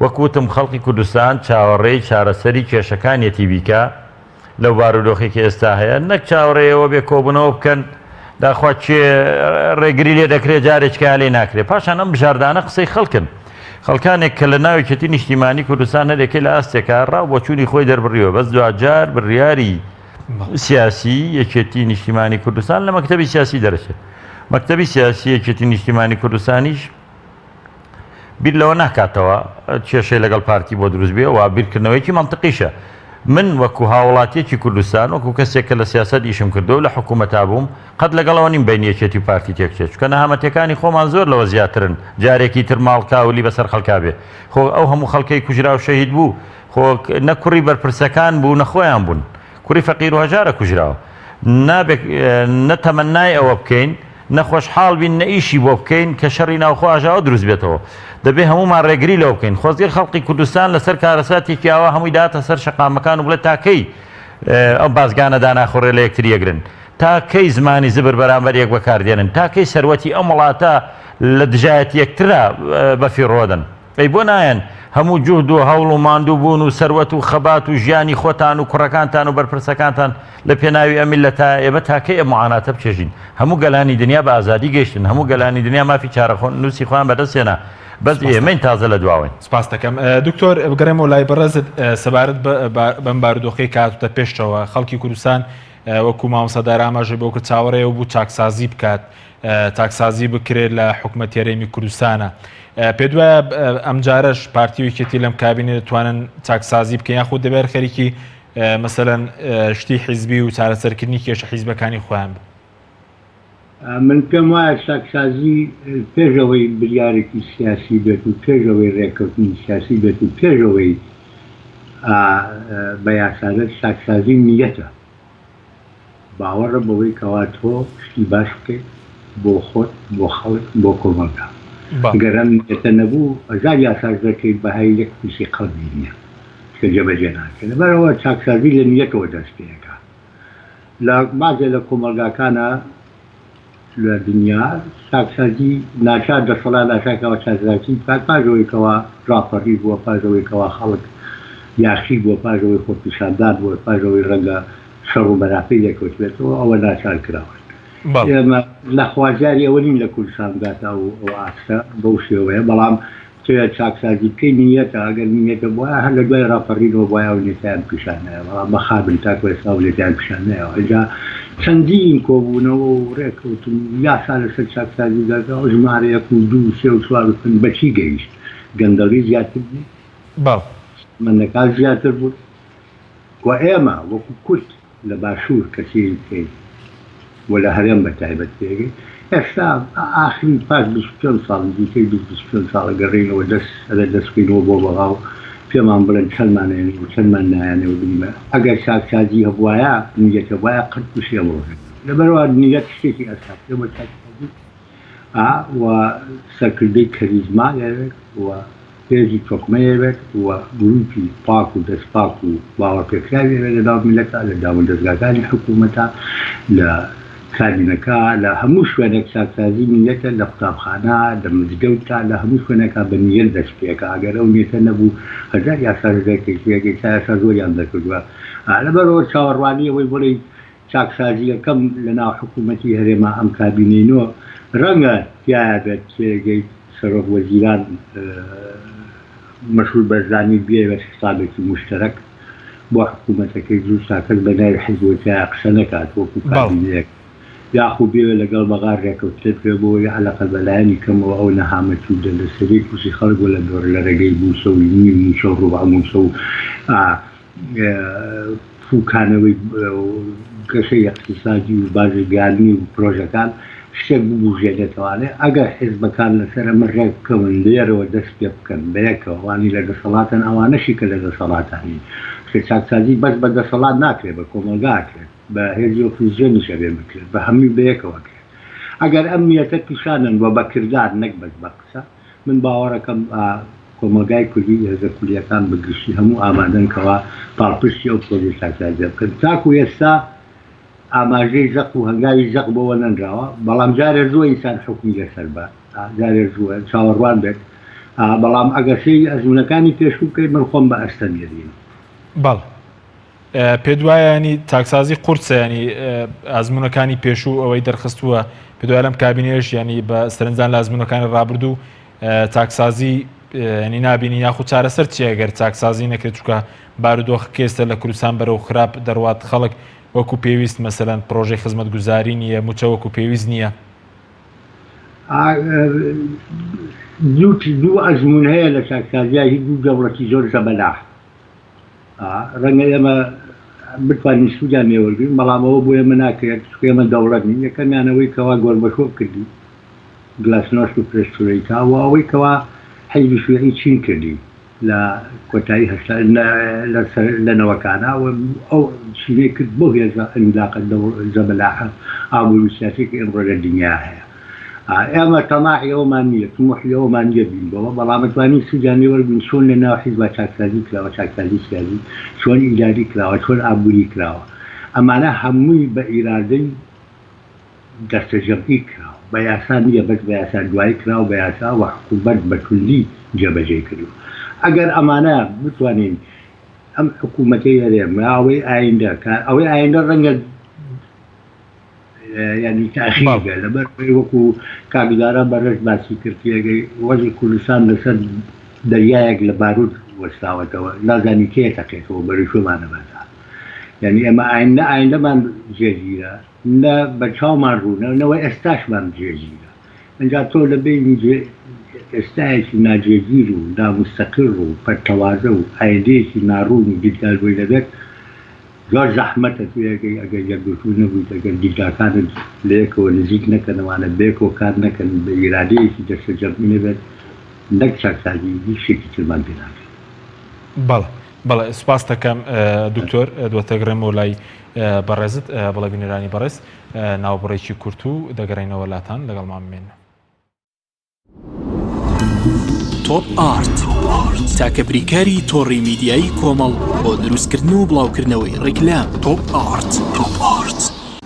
[SPEAKER 4] وەکوتم خەڵکی کوردستان چاوەڕێی چارەسەری کێشەکانیەتی بیکە لەو بارودۆخێکی ئێستا هەیە نەک چاوەڕێەوە بێ کۆبوونەوە بکەن داخوا چێ ڕێگری لێ دەکرێت جارێککە لێ ناکرێت پاشان ئەم بژاردانە قسەی خەڵکن خەڵکانێک کە لە ناوێکەتی نیشتیمانی کوردستان هەرێکی لە ئاستێکە ڕاو بۆ چووی خۆی دەربڕیەوە بەس دوجار بڕیاری سیاسی یەکێتی نیشتیمانی کوردستان لە مەکتەبی سیاسی دەرەچێت مەکتەبی سیاسی یەکێتی نیشتیمانی کوردستانیش بیر لەوە ناکاتەوە کێشەی لەگەڵ پارتی بۆ دروست بێ و بیرکردنەوەیکی منطقیشە من وەکو هاوڵاتیەکی کوردستان وەکو کەسێکە لە سیاست ئیشم کردو لە حکوومەتا بووم قەت لەگەڵەوە نیم بینیەکێتی پارتی تێکچێت چکە نەهامەتەکانی خۆمان زۆر لەوە زیاترن جارێکی تر ماڵکاولی بەسەر خەڵکا بێ خۆ ئەو هەموو خەڵکەی کوژرا و شەهید بوو خۆ نە کوڕی بەرپرسەکان بوو نەخۆیان بوون کوڕی فەقیر و هەژارە کوژراوە نەتەمەنای ئەوە بکەین نەخۆشحاڵ بین نەئیشی بۆ بکەین کە شەڕی ناوخۆ ئاژاوە دروست بێتەوە دەبێ هەمومان ڕێگری لەو بکەین خۆزگەر خەڵقی کوردستان لەسەر کارەساتێکی ئاوا هەمووی داتە سەر شەقامەکان و بڵێ تاکەی ئەو بازگانە داناخۆڕێ لە یەکتر یەگرن تاکەی زمانی زبر بەرامبەر یەک بەکاردێنن تاکەی سەروەتی ئەم وڵاتە لە دژایەتی یەکترا بەفی ڕۆدن ئەی بۆ نایەن هەموو جوهد و هەوڵ و ماندوو بوون و سەروەت و خەبات و ژیانی خۆتان و کوڕەکانتان و بەرپرسەکانتان لە پێناوی ئەم میلەتە ئێمە تاکەی ئەم معاناتە بچێژین هەموو گەلانی دنیا بە ئازادی گەیشتن هەموو گەلانی دنیا مافی چارەخۆن نووسی خۆیان بەدەستێنا بەس ئێمەین تازە لە دواوین
[SPEAKER 1] سپاس دەکەم دکتۆر بگەڕێمەوە لای بەڕێزت سەبارەت بەم بارودۆخەی کاتوتە پێشەوە خەڵکی کوردستان وەکو مامۆسەدار ئاماژەی بۆ کرد چاوەڕێەوە بوو چاکسازی بکات تاکسازی بکرێت لە حکوومەت یاریمی کوردستانە پێ دوایە ئەم جارەش پارتی و یەکێتی لەم کابینێ دەتوانن چاکسازی بکەن یاخود دەبێت خەریکی مەسەلەن شتی حیزبی و چارەسەرکردنی کێشە حیزبەکانی خۆیان بن
[SPEAKER 5] من پێم وایە چاکسازی پێشەوەی بریارێکی سیاسی بێت و پێشەوەی ڕێککەوتنی سیاسی بێت و پێشەوەی بە یاسادە چاکسازی نیەتە باوەڕە بەوەی کەوا تۆ شتی باش بکەیت بۆ خۆت بۆ خەڵک بۆ کۆمەڵگا گەرم نیەتە نەبوو ئەزار یاساش دەکەیت بەهای یەک پیسی قەڵبی نییە کە جێبەجێ ناکەن لەبەرەوە چاکسازی لە نیەتەوە دەست پێەکە لە بازێ لە کۆمەڵگاکانە لە دنیا چاکسازی ناچار دەسەڵات ناچاکەوە چاکسازی بکات پاژەوەیکەوە ڕاپەڕی بووە پاژەوەیکەوە خەڵک یاخی بووە پاژەوەی خۆپیشاندان بووە پاژەوەی ڕەنگە شەڕ و بەراپی لێکەوتبێتەوە ئەوە ناچار کراوە ئێمە لە خوازیاری ئەوە نین لە کوردستان بگاتە و ئەو ئاسە بەو شێوەیە بەڵام چاکسازی بکەی نیەتە ئەگەر نیەتە بواە هەر لە دوای ڕاپەڕینەوە وایە و لێتیان پیشانەیە بەڵام بەخابن تاکو ئێستا و لێتیان پیشانەیەوە ئەجا چەندین کۆبوونەوە و ڕێککەوتن یاسا لەسەر چاکسازی دەکەەوە ژمارەیەک و دوو سێ و چوار بکەن بەچی گەیشت گەندەڵی زیاتر بوو منەکان زیاتر بوو و ئێمە وەکو کورد لە باشوور کەسی بکەین و لە هەرێم بە تایبەت پێگەی ئێستا ئاخری پاش 25 ساڵ دیکەی 25 ساڵە گەڕینەوە دەستکەینەوە بۆ بەغاو پێمان بڵێن چەندمانێنی و چەندمان نایانێ و بنیمە ئەگەر چاکسازی هەبوایە نیەتە وایە قەت پشێەوە لەبەرەوە نیەت شتێکی ئەسا پێوە چاکسازی و سەرکردەی کەریزما لەوێت و هێزی تۆکمەیەوێت و گروپی پاک و دەستپاک و باوەڕپێکراوێت لەناو میلەتە لە داوە دەستگاکانی حکوومەتە لە کابینەکە لە هەموو شوێنێک چاکسازی نیەتە لە قوتابخانە لە مزگەوتە لە هەموو شوێنێکە بە نیەت دەست پێکە ئەگەر ئەو نیەتە نەبوو هەزار یاساەکەی تا یاسا زۆریان دەکردووە لەبەرەوە چاوەڕوانی ئەوەی بڵێ چاکسازی یەکەم لەناو حکوومەتی هەرێما ئەم کابینەوە ڕەنگە تایە بێت سێگەی سەرۆک وەزیران مەشغول بەرزانی بێوە حسابێکی مشتەرەک بۆ حکوومەتەکەی زوو ساکرد بە ناوی حیزبەکە قسە نەکات وەکو کابینەیەک یاخو بێوێ لەگەڵ بەغار ڕێکەوتێت پێ بۆی عەلەقەل بەلایەنی کەمەوە ئەو نەهامەت و دەسەری کوسی خەڵک لە دۆر لە ڕێگەی موسە و نیم موسە و ڕوبع موسە و فوکانەوەی گەشەی اقتصادی و بازرگانی و پرۆژەکان شتێک ببوژێنێتوانێت ئەگەر حیزبەکان لەسەر ئەمە ڕێککەون لێرەوە دەست پێ بکەن بەیەکەوە وانی لە دەسەڵاتن ئەوانەشی کە لە دەسەڵاتانی چاکسازی بەس بە دەسەڵات ناکرێت بە کۆمەلگاکرێت بە هێزی ئۆپۆزیسیۆنی شەبێ بکرێت بە هەمووی بەیەکەوە کرێت ئەگەر ئەم نیەتە پیشانن بە بەکردار نەک بەس بە قسە من باوەڕەکەم کۆمەلگای کوردی هێزە کوردیەکان بەگشتی هەموو ئامادەنکەوە پاڵپشتی ئەو پرۆژەی چاکسازی بکەن تاکو ئێستا ئاماژەی زەق و هەنگاوی زەق بۆوە نەنراوە بەڵام جارێ زۆر ئینسان حکمی لەسەر بە جارێ زووە چاوەڕوان بێت بەڵام ئەگەشەی ئەزمونەکانی پێشوو بکەیت من خۆم بە ئەستەمیێنین
[SPEAKER 1] بەڵ پێ دوایانی تاکسازی قورسە ینی ئازمونەکانی پێشوو ئەوەی دەرخستووە پێ دوای لەم کابینێش ینی بە سەرنجدان لە ئازمونەکانی ڕابردوو تاکسازی ینی نابینی یاخود چارەسەر چیە گەر چاکسازی نەکرێت چکە بارودۆخ کێسە لە کوردستان بەرەو خراپ دەڕوات خەڵک وەکو پێویست مەسەلەن پرۆژەی خزمەتگوزاری نییە موچە وەکو پێویست نییە
[SPEAKER 5] دوو ئەزمون هەیە لە چاکسازیە هیچ دوو دەوڵەتی زۆر زەبەلاح ڕەنگە ئێمە بتوانین سوودیان مێوەگرین بەڵام ئەوە بۆ ئێمە ناکرێت ئێمە دەوڵەت نین یەکەمیانەوەی کەوا گۆڕبەشۆ کردی گلاسنۆشت و پرێسپۆلیتا و ئەوەی کەوا حیزبی شیوعی چین کردی لە کۆتایی لە نەوەکانە ئەو چینەی کرد بۆ هێزە ئەنداقە زەبەلاحە ئابووری سیاسێکی ئەمڕۆ لە دنیا هەیە ئێمە تەماحی ئەومان نییە طموحی ئەومان نییە بین بەوە بەڵام دەتوانین سوودیان وەربین چۆن لە ناو حیزب چاکسازی کراوە چاکسازی سیاسی چۆن ئیداری کراوە چۆن ئابووری کراوە ئەمانە هەمووی بە ئیرادەی دەستەجەمعی کراوە بە یاسا نییە بەس بە یاسا دوایی کراوە بە یاسا و حکوومەت بەکولی جێبەجێ کردو ئەگەر ئەمانە بتوانین ئەم حکوومەتی هەرێم ئەوەی ئایندە ئەوەی ئایندە ڕەنگە ینی تاخیرگە لەبەر وەکو کاگدارە بەڕێژ باسی کردیەگەی وەزی کوردستان لەسەر دەریایەک لە بارود وەستاوەتەوە نازانی کێ تەقێتەوە بەریشۆمانە بەتا یعنی ئەمە ئایندەمان جێگیرە نە بە چاومان ڕوونەوەی ئێستاشمان جێگیرە ئەنجا تۆ لە بینی ئێستایەکی ناجێگیر و نامستەقر و پەرتەوازە و ئایندەیەکی ناڕوون و دیدگالبووی لەبێت زۆر زەحمەتە توێگەی ئەگەر یەکگرتوو نەبوویت ئەگەر دیدگاکانت لەیەکەوە نزیک نەکەنەوانە بێکەوە کار نەکەن بە ئیرادەیەکی دەستەجەمعی نەبێت نەک چاکسازی هیچ شتێکی ترمان پێ ناکرێت.
[SPEAKER 1] بەڵێ سوپاس دەکەم دکتۆر دووەتەگرێم و لای بەڕێزت بەڵێ بینەرانی بەڕێز ناوبڕێکی کورت و دەگەڕێنەوە لاتان لەگەڵمان بمێن.
[SPEAKER 6] تۆپ ئارت تاکە بریکاری تۆڕی میدیایی کۆمەڵ بۆ دروستکردن و بڵاوکردنەوەی ڕیکلام. تۆپ ئارت.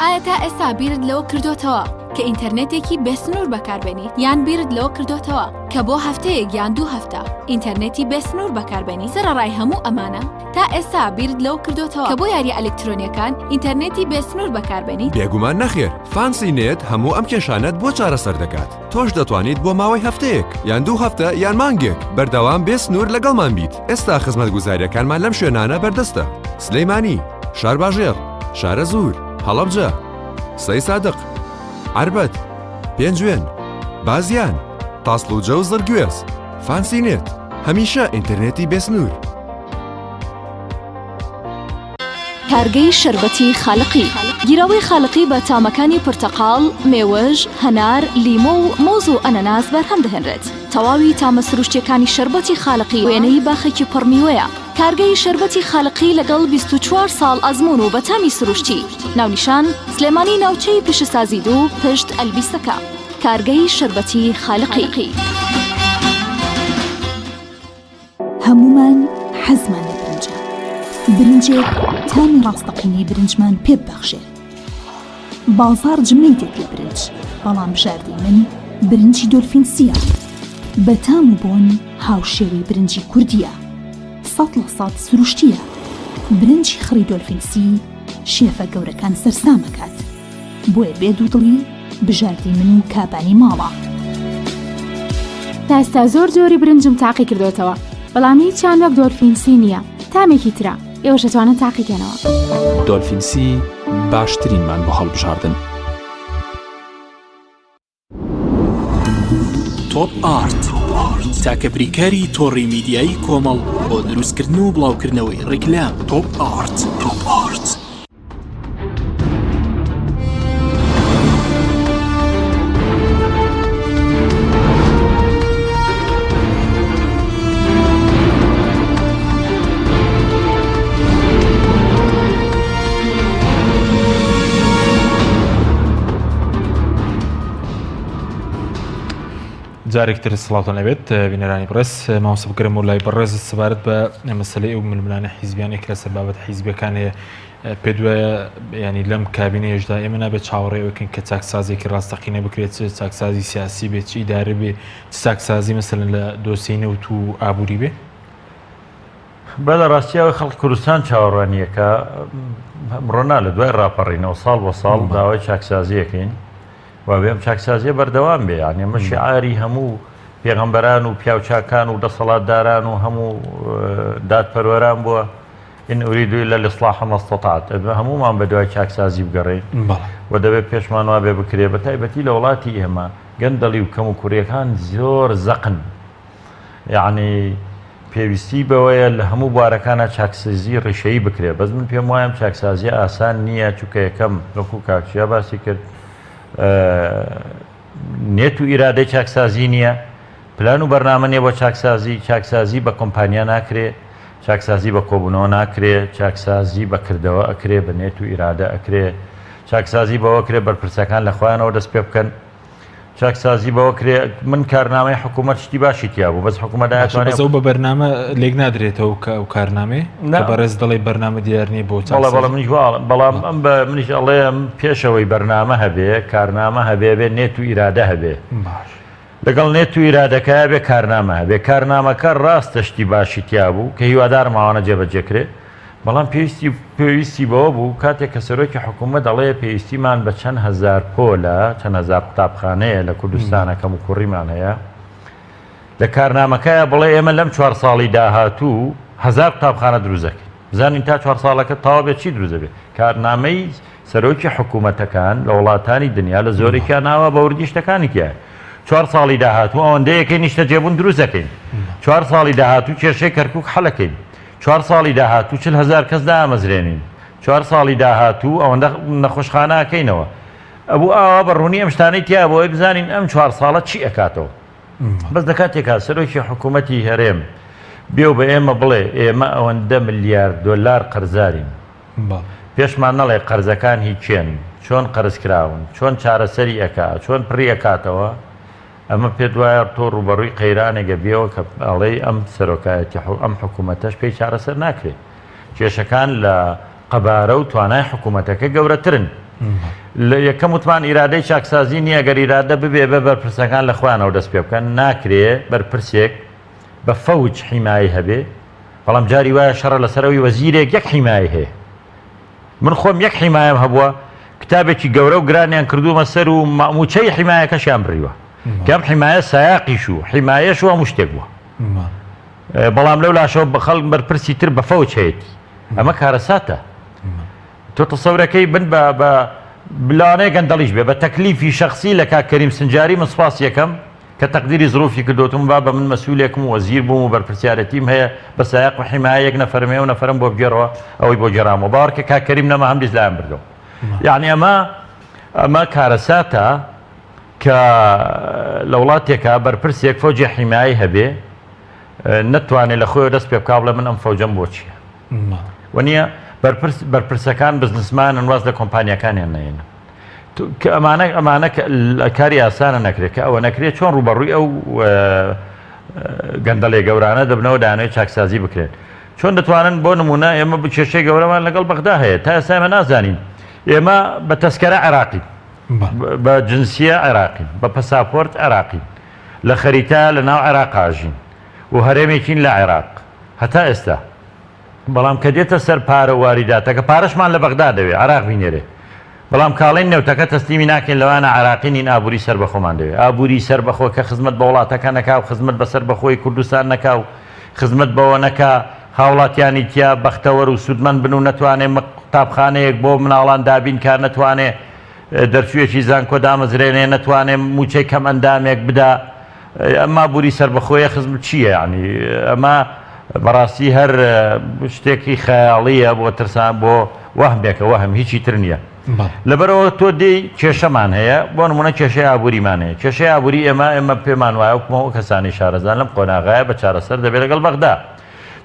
[SPEAKER 7] ئایا تا ئێستا بیرت لەوە کردوتەوە کە ئینتەرنێتێکی بێسنوور بەکاربێنیت یان بیرت لەوە کردوتەوە کە بۆ هەفتەیەک یان 2 هەفتە ئینتەرنێتی بێسنوور بەکاربێنی سەرەڕای هەموو ئەمانە تا ئێستا بیرت لەوە کردوتەوە کە بۆ یاری ئەلکترۆنیەکان ئینتەرنێتی بێسنوور بەکاربێنیت؟
[SPEAKER 8] بێگومان نەخێر، فانسی نێت هەموو ئەم کێشانەت بۆ چارەسەر دەکات. تۆش دەتوانیت بۆ ماوەی هەفتەیەک یان 2 هەفتە یان مانگێک بەردەوام بێسنوور لەگەڵمان بیت. ئێستا خزمەتگوزاریەکانمان لەم شوێنانە بەردەستە: سلەیمانی، شارباژێر، شارە زوور، هەڵەبجە، سەی سادق، عربەت، پێنجوێن، بازیان، تاسڵوجە و زەرگوێز. فانسی نێت، هەمیشە ئینتەرنێتی بێسنوور.
[SPEAKER 7] کارگەی شەربەتی خاڵقی گیرەوەی خاڵقی بە تامەکانی پرتەقاڵ، مێوەژ، هەنار، لیمۆ و مۆز و ئەنەناس بەرهەم دەهێنرێت. تەواوی تامە سروشتیەکانی شەربەتی خاڵقی وێنەی باخێکی پڕمیوەیە. کارگەی شەربەتی خاڵقی لەگەڵ 24 ساڵ ئەزموون و بەتامی سروشتی. ناونیشان سلێمانی ناوچەی پیشەسازی 2 پشت ئەلبیستەکە. کارگەی شەربەتی خاڵقی.
[SPEAKER 9] هەمومان حەزمان لە برنجە. برنجێک تامی ڕاستەقینەی برنجمان پێ ببەخشێت. بازار جملەی دێت لە برنج، بەڵام بژاردەی من برنجی دۆلفینسیە. بە تام و بۆن هاوشێوەی برنجی کوردیە. 100% سروشتیە. برنجی خڕی دۆلفینسی شێفە گەورەکان سەرسامەکات. بۆیە بێ دوودڵی بژاردەی من و کابانی ماڵە.
[SPEAKER 10] تا ئێستا زۆر جۆری برنجم تاقی کردوتەوە، بەڵام هیچیان وەک دۆلفینسی نییە. تامێکی ترە ئێوەش دەتوانن تاقیکەنەوە.
[SPEAKER 6] دۆلفینسی باشترینمان بۆ هەڵبژاردن. تۆپ ئارت تاکە بریکاری تۆڕی میدیایی کۆمەڵ بۆ دروستکردن و بڵاوکردنەوەی ڕیکلام. تۆپ ئارت.
[SPEAKER 1] جارێکتر سڵاوتان لەبێت بینەرانی بڕێز مامۆستا بکرم و لای بەڕێز سەبارەت بە مەسەلەی ئەو ململانە حیزبیانێک لە سەر بابەت حیزبیەکان هەیە پێ دوایە ینی لەم کابینەیەشدا ئێمە نابێت چاوەڕێوەکەن کە چاکسازێکی ڕاستەقینە بکرێت چاکسازی سیاسی بێت چی ئیدارە بێ چاکسازی مەسەلەن لە دۆسیی نەوت و ئابووری بێ.
[SPEAKER 4] بە لە ڕاستیەوە خەڵکی کوردستان چاوەڕوانیەکە بڕۆنا لە دوای ڕاپەڕینەوە ساڵ بە ساڵ داوای چاکسازیەکەین و بێم چاکسازیە بەردەوام بێ، یعنی ئەمە شیعاری هەموو پێغەمبەران و پیاوچاکان و دەسەڵاتداران و هەموو دادپەروەران بووە ئین ئوریدو إلا الإصلاح ما استطعت، هەموومان بە دوای چاکسازی بگەڕێین و دەبێت پێشمان وا بێ بکرێ بە تایبەتی لە وڵاتی ئێمە گەندەڵی و کەم و کوڕیەکان زۆر زەقن، یعنی پێویستی بەوەیە لە هەموو بوارەکانە چاکسازی ڕێشەیی بکرێ. بەس من پێم وایە چاکسازی ئاسان نییە، چونکە یەکەم وەکو کاکچیا باسی کرد نێت و ئیرادەی چاکسازی نییە، پلان و بەرنامە نیە بۆ چاکسازی بە کۆمپانیا ناکرێ، چاکسازی بە کۆبوونەوە ناکرێ، چاکسازی بە کردەوە ئەکرێ، بە نێت و ئیرادە ئەکرێ، چاکسازی بەوە کرێ بەرپرسەکان لە خۆیانەوە دەست پێ بکەن، چاکسازی بەوە کرێ. من کارنامەی حکوومەت شتی باشی تیا بوو، بەس حکوومەت دایانێت
[SPEAKER 1] بە بەرنامە لێک نادرێتەوە ئەو کارنامێ بەڕێز دەڵێ بەرنامە دیار نیە بۆ
[SPEAKER 4] بەڵام ئەم بە منیش ئەڵێم پێشەوەی بەرنامە هەبێ، کارنامە هەبێ، بێ نێت و ئیرادە هەبێ، لەگەڵ نێت و ئیرادەکە بێ کارنامە هەبێ. کارنامەکە ڕاستە شتی باشی تیا بوو کە هیوادار ماوانە جێبەجێکرێ، بەڵام پێویستی بەوە بوو کاتێک کە سەرۆکی حکوومەت دەڵێ پێویستیمان بە چەند هەزار پۆلە، چەند هەزار قوتابخانەیە لە کوردستانەکەم و کوڕیمان هەیە، لە کارنامەکەیە بڵێ ئێمە لەم 4 ساڵی داهاتوو 1000 قوتابخانە دروزەکەین. بزانین تا 4 ساڵەکە تەواو بێت چی دروزە بێت. کارنامەی سەرۆکی حکوومەتەکان لە وڵاتانی دنیا لە زۆرێکیان ناوە بە وردی شتەکانێکیە. 4 ساڵی داهاتوو ئەوەندەیەکەی نیشتە جێبوون دروزەکەین، 4 ساڵی داهاتوو کێشەی کەرکووک حەڵەکەین، 4 ساڵی داهاتوو 40,000 کەس دامەزرێنین، 4 ساڵی داهاتوو ئەوەندە نەخۆشخانەکەینەوە. ئەبوو ئاوا بەڕوونی ئەم شتانەی تیا بۆی بزانین ئەم 4 ساڵە چی ئەکاتەوە. بەس دەکاتێکا سەرۆکی حکوومەتی هەرێم بێ و بە ئێمە بڵێ ئێمە ئەوەندە ملیارد دۆلار قەرزارین، پێشمان نەڵێ قەرزەکان هیچێن، چۆن قەرزکراون، چۆن چارەسەری ئەکا، چۆن پڕی ئەکاتەوە، ئەمە پێ دوایە تۆ ڕوبەڕووی قەیرانێگە بێەوە کە ئەڵێ ئەم سەرۆکایەتی ئەم حکوومەتەش پێی چارەسەر ناکرێت. کێشەکان لە قەبارە و توانای حکوومەتەکە گەورەترن. لە یەکەم وتمان ئیرادەی چاکسازی نییە، گەر ئیرادە ببێ بە بەرپرسەکان لە خۆیانەوە دەست پێ بکەن، ناکرێ بەرپرسێک بە فەوج حیمایی هەبێ. بەڵام جاری وایە شەڕە لەسەرەوەی وەزیرێک یەک حیمایی هەیە. من خۆم یەک حیمایم هەبووە، کتابێکی گەورە و گرانیان کردومە سەر و ماموچەی حیمایەکەشیان بڕیوە، کەم حیمایە سایاقیش و حیمایەش و هەموو شتێک بووە. بەڵام لەو لاشەوە بە خەڵک بەرپرسی تر بە فەوج هەیەی، ئەمە کارەساتە. تۆ تەسەورەکەی بن بە بلانەیە گەندەڵیش بێ بە تەکلیفی شخصی لە کاکەریم سنجاری من سپاس یەکەم کە تەقدیری زروفی کردوتم با بە من مەسئولێکم و وەزیر بووم و بەرپرسیارەتیم هەیە بە سایاق و حیمایەک نەفەرمێ و نەفەرم بۆ بگێڕەوە ئەوەی بۆ گێڕامەوە باوەڕکە کاکەریم نەما هەم دیز لایەن بردەوە. یعنی ئەمە کارەساتە کە لە وڵاتێکە بەرپرسێک فەوجی حیمایی هەبێ نەتوانێت لە خۆی دەست پێ بکا بڵێ من ئەم فەوجەم بۆ چییە. وەنیە بەرپرسەکان بزنسمانن واز لە کۆمپانیەکانیان نەێنن کە ئەمانە کاری ئاسانە نەکرێت کە ئەوە نەکرێت چۆن ڕوبەڕووی ئەو گەندەڵێ گەورانە دەبنەوە دانەوەی چاکسازی بکرێت. چۆن دەتوانن بۆ نمونە ئێمە کێشەی گەورەمان لەگەڵ بەغدا هەیە تا ئێستا ئێمە نازانین ئێمە بە تەسکەرە عێراقین، بە جنسیە عێراقین، بە پەساپۆرت عێراقین، لە خەریتە لە ناو عێراقاژین و هەرێمێکین لە عێراق هەتا ئێستا. بەڵام کە دێتە سەر پارە واریداتەکە پارەشمان لە بەغدا دەوێت عێراق بینێرێ، بەڵام کاڵین نێوتەکە تەسلیمی ناکەین لەوانە عێراقینین ئابووری سەر بەخۆمان دەوێت. ئابووری سەر بەخۆ کە خزمەت بە وڵاتەکە نەکا و خزمەت بەسەر بەخۆی کوردستان نەکا و خزمەت بەوە نەکا هاوڵاتیانی تیا بەختەوەر و سوودمەند بن و نەتوانێت قوتابخانەیەک بۆ مناڵان دابین کار نەتوانێت دەرچوێکی زانکۆ دامەزرێنێ، نەتوانێت موچەی کەم ئەندامێک بدا ئەمما بوری سربەخۆیە خزم چییە ینی ئەمە بەڕاستی هەر شتێکی خەیاڵیە بۆ ترسان بۆ وەهمێکە وەهم هیچی تر نییە لەبەرەوە تۆ دێی کێشەمان هەیە بۆ نمونە کێشەی ئابووریمان هەیە کێشەی ئابووری ئێمە پێمان وایە وکمەوە کەسانی شارەزان لەم قۆناغایە بە چارەسەر دەبێت لەگەڵ بەغدا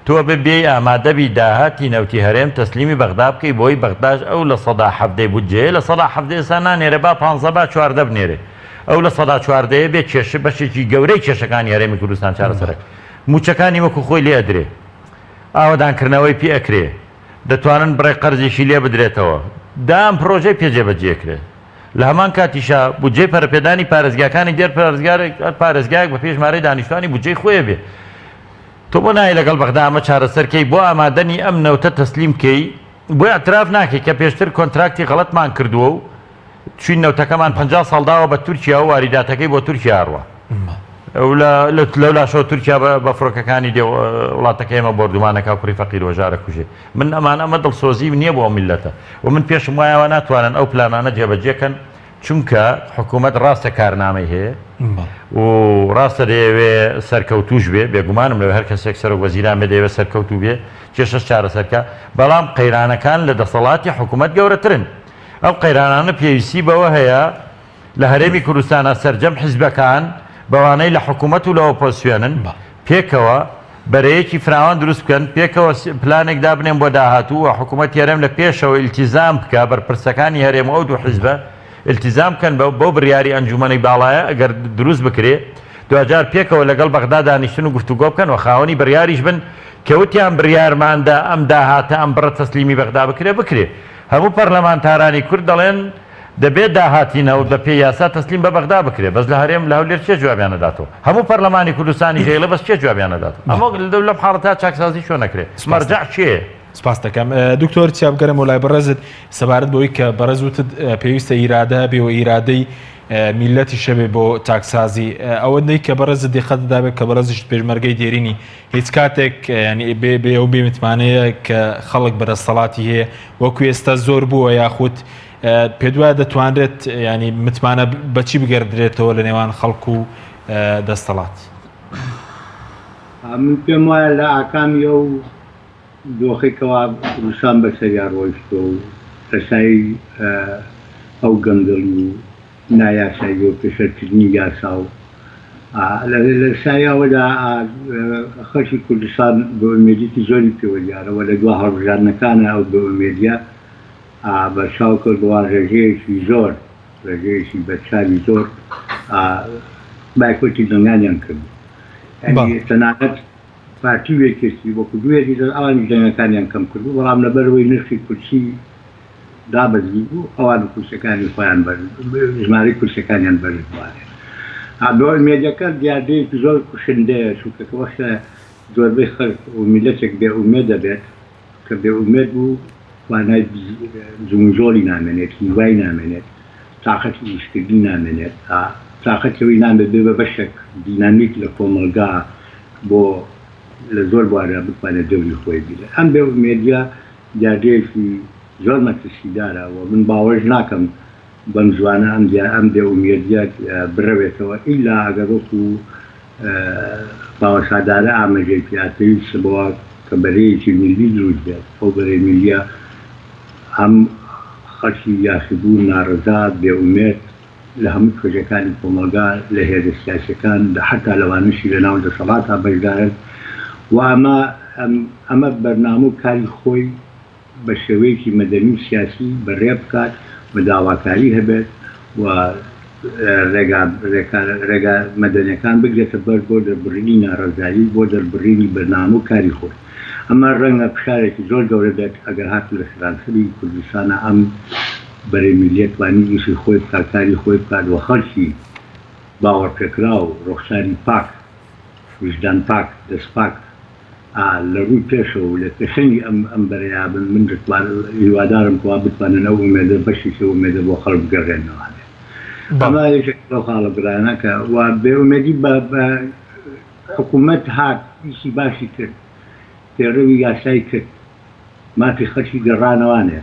[SPEAKER 4] تۆ ببێ ئامادەبی داهاتی نەوتی هەرێم تەسلیمی بەغدا بکەی بۆی بەغداش ئەو لە 170 بودجێ لە 170 سا نانێرە با 15 با 14 بنێرێ ئەو لە 114 بێت کێشە بەشێکی گەورەی کێشەکانی هەرێمی کوردستان چارەسەرک موچەکانی وەکو خۆی لێ ئەدرێ ئاوادانکردنەوەی پێ ئەکرێ دەتوانن بڕێ قەرزێکی لێ بدرێتەوە دام پرۆژەی پێجێبەجێکرێ لە هەمان کاتیشا بودجێ پەرپێدانی پارێزگاکانی دێر پارێزگایك بە پێشمارەی دانیشتوانی بودجێی خۆیە بێ تۆ بۆ نایە لەگەڵ بەغدا ئەمە چارەسەرکەی بۆ ئامادەنی ئەم نەوتە تەسلیمکەی بۆ ئەتراف ناکەی کە پێشتر کۆنتراکتی غەڵەتمان کردووە و چوین نەوتەکەمان 50 ساڵداوە بە تورکیا و واریداتەکەی بۆ تورکیا هەڕوە لەو لاشەوە تورکیا بە فڕۆکەکانی دێ وڵاتەکە ئێمە بردومانەکە کوڕی فەقیر وەژارە کوژێ من ئەمان ئەمە دڵسۆزی نییە بۆ میلەتە و من پێشم وایەوە ناتوانن ئەو پلانانە جێبەجێکەن چونکە حکوومەت ڕاستە کارنامەی هەیە و ڕاستە دەیەوێ سەرکەوتوش بێ بێگومانم لەوێ هەر کەسێک سەر وەزیران بێ دەیەوێت سەرکەوتو بێ کێشەش چارەسەرکە بەڵام قەیرانەکان لە دەسەڵاتی حکوومەت گەورەترن ئەو قەیرانانە پێویستی بەوە هەیە لە هەرێمی کوردستانە سەرجەم حیزبەکان بەوانەی لە حکوومەت و لە ئۆپۆزیسیۆنن پێکەوە بەرەیەکی فراوان دروست بکەن پێکەوە پلانێک دابنێن بۆ داهاتوو و حکوومەت هەرێم لە پێشەوە ئیلتیزام بکە بەرپرسەکانی هەرێم ئەو دوو حیزبە التیزام کەن بۆ بڕیاری ئەنجومەنی باڵایە ئەگەر دروست بکرێ دوجار پێکەوە لەگەڵ بەغدا دانیشتن و گفتوگۆ بکەن و خاوەنی بڕیاریش بن کەوتیان بڕیارماندا ئەم داهاتە ئەم بڕە تەسلیمی بەغدا بکرێ هەموو پەرلەمانتارانی کورد دەڵێن دەبێت داهاتینەوە بە پێی یاسا تەسلیم بە بەغدا بکرێ بەس لە هەرێم لە هەولێر چێ جوابیانەداتەوە هەموو پەرلەمانی کوردستانی هەیە لە بەس چێ جوابیانەداتەوە ئەمە لەم حاڵەتا چاکسازی چۆن نەکرێت مەرجع چێ
[SPEAKER 1] سپاس دەکەم دکتۆر چیابگەرم و لای بەڕێزت سەبارەت بەوەی کە بەڕێزوتت پێویستە ئیرادە بێ و ئیرادەی میلەتی شەبێ بۆ چاکسازی ئەوەندەی کە بەڕێزت دقت دابێت کە بەڕێزیشت پێشمەرگەی دێرینی هیچ کاتێک ینی بێ ئەو بێمتمانەیە کە خەڵک بەدەستەڵاتی هەیە وەکو ئێستا زۆر بووە یاخود پێ دوایە دەتوانرێت ینی متمانە بەچی بگەردرێتەوە لە نێوان خەڵکو و دەستەڵات
[SPEAKER 5] من پێم وایە لە ئاکامی ئەو دۆخێکەوە رووسان بەسەریا ڕۆیشتۆ و ڕسایی ئەو گەندەڵی و نایاسایی و پێشەرکردنی یاسا و لە سایەوەدا خەڵکی کوردستان بە ئومێدیتی زۆری پێوە دیارەوە لە دوا هەڵبژاردنەکانە ئەو بە ئومێدیە بەرچاو کردووە ڕێژەیەکی زۆر ڕێژەیەکی بەرچاوی زۆر بایکۆتی دەنگانیان کرد تەنانەت پارتی وێکێستی وەکو دوێتی ئەوانی دەنگەکانیان کەم کردو بەڵام لەبەرەوەی نرخی کورسی دابەزی بوو ئەوان کورسەکانی خۆیان ژمارەی کورسەکانیان بەرزوارێ بۆ ئومێدیەکە دیاردەیەکی زۆر کوشندەیە چونکە وەختە زۆربەی خەڵک و میلەتێک بێ ئومێد دەبێت کە بێ ئومێد بوو توانای زمزۆری نامێنێت هیوای نامێنێت تااقەتی ئیشکردی نامێنێت تااقەتەوەی نامێت بێ بە بەشێک دینامیک لە کۆمەلگا بۆ لە زۆر بوارە بتوانێت دەوری خۆی بیرە ئەم بێ ئومێدیا دیاردەیەکی زۆر مەترسیدارەوە من باوەش ناکەم بەم زوانە ئەم بێ ئومێدیا بڕەوێتەوە ئیلا ئەگەڕۆکو باوەسادارە ئاماژەی پیاتەوی سبەوە کە بەرەیەکی میلی دروست بێت ئەو بەرەی میلیە هەم خەڵکی یاخیبوو ناڕەزات بێئومێد لە هەموو کۆژەکانی کۆمەلگا لە هێرە سیاسەکان حتا لەوانشی لە ناو دەسەڵاتە بەشدارن و ئەمە بەرنامە و کاری خۆی بە شێوەیەکی مەدەنی و سیاسی بەڕێ بکات بە داواکاری هەبێت و ڕێگا مەدەنیەکان بگرێتە بەر بۆ دەربڕینی ناڕەزایی بۆ دەربڕینی بەرنامە و کاری خۆی ئەمە ڕەنگە پشارێکی زۆر گەورە دێت ئەگەر هاتو لە سەرانسەری کوردستانە ئەم بەرەمیلیەت وانی ئیشی خۆی کاری خۆی بکات و خەڵکی باوەڕپێکرا و ڕۆخساری پاک وجدان پاک دەست پاک لە ڕووی پێشەوە و لە پێشەنی ئەم بەرەیابن من هیوادارم کوا بتوانن ئەو ئومێدە بەشێکی ئومێدە بۆ خەڵک بگەڕێنەوە ئەمە یەکێک لەو خاڵە برانەکە و بێئومێدی بە حکوومەت هات ئیشی باشی کرد پێڕەوی یاسای کرد مافی خەڵکی گەڕانەوانێ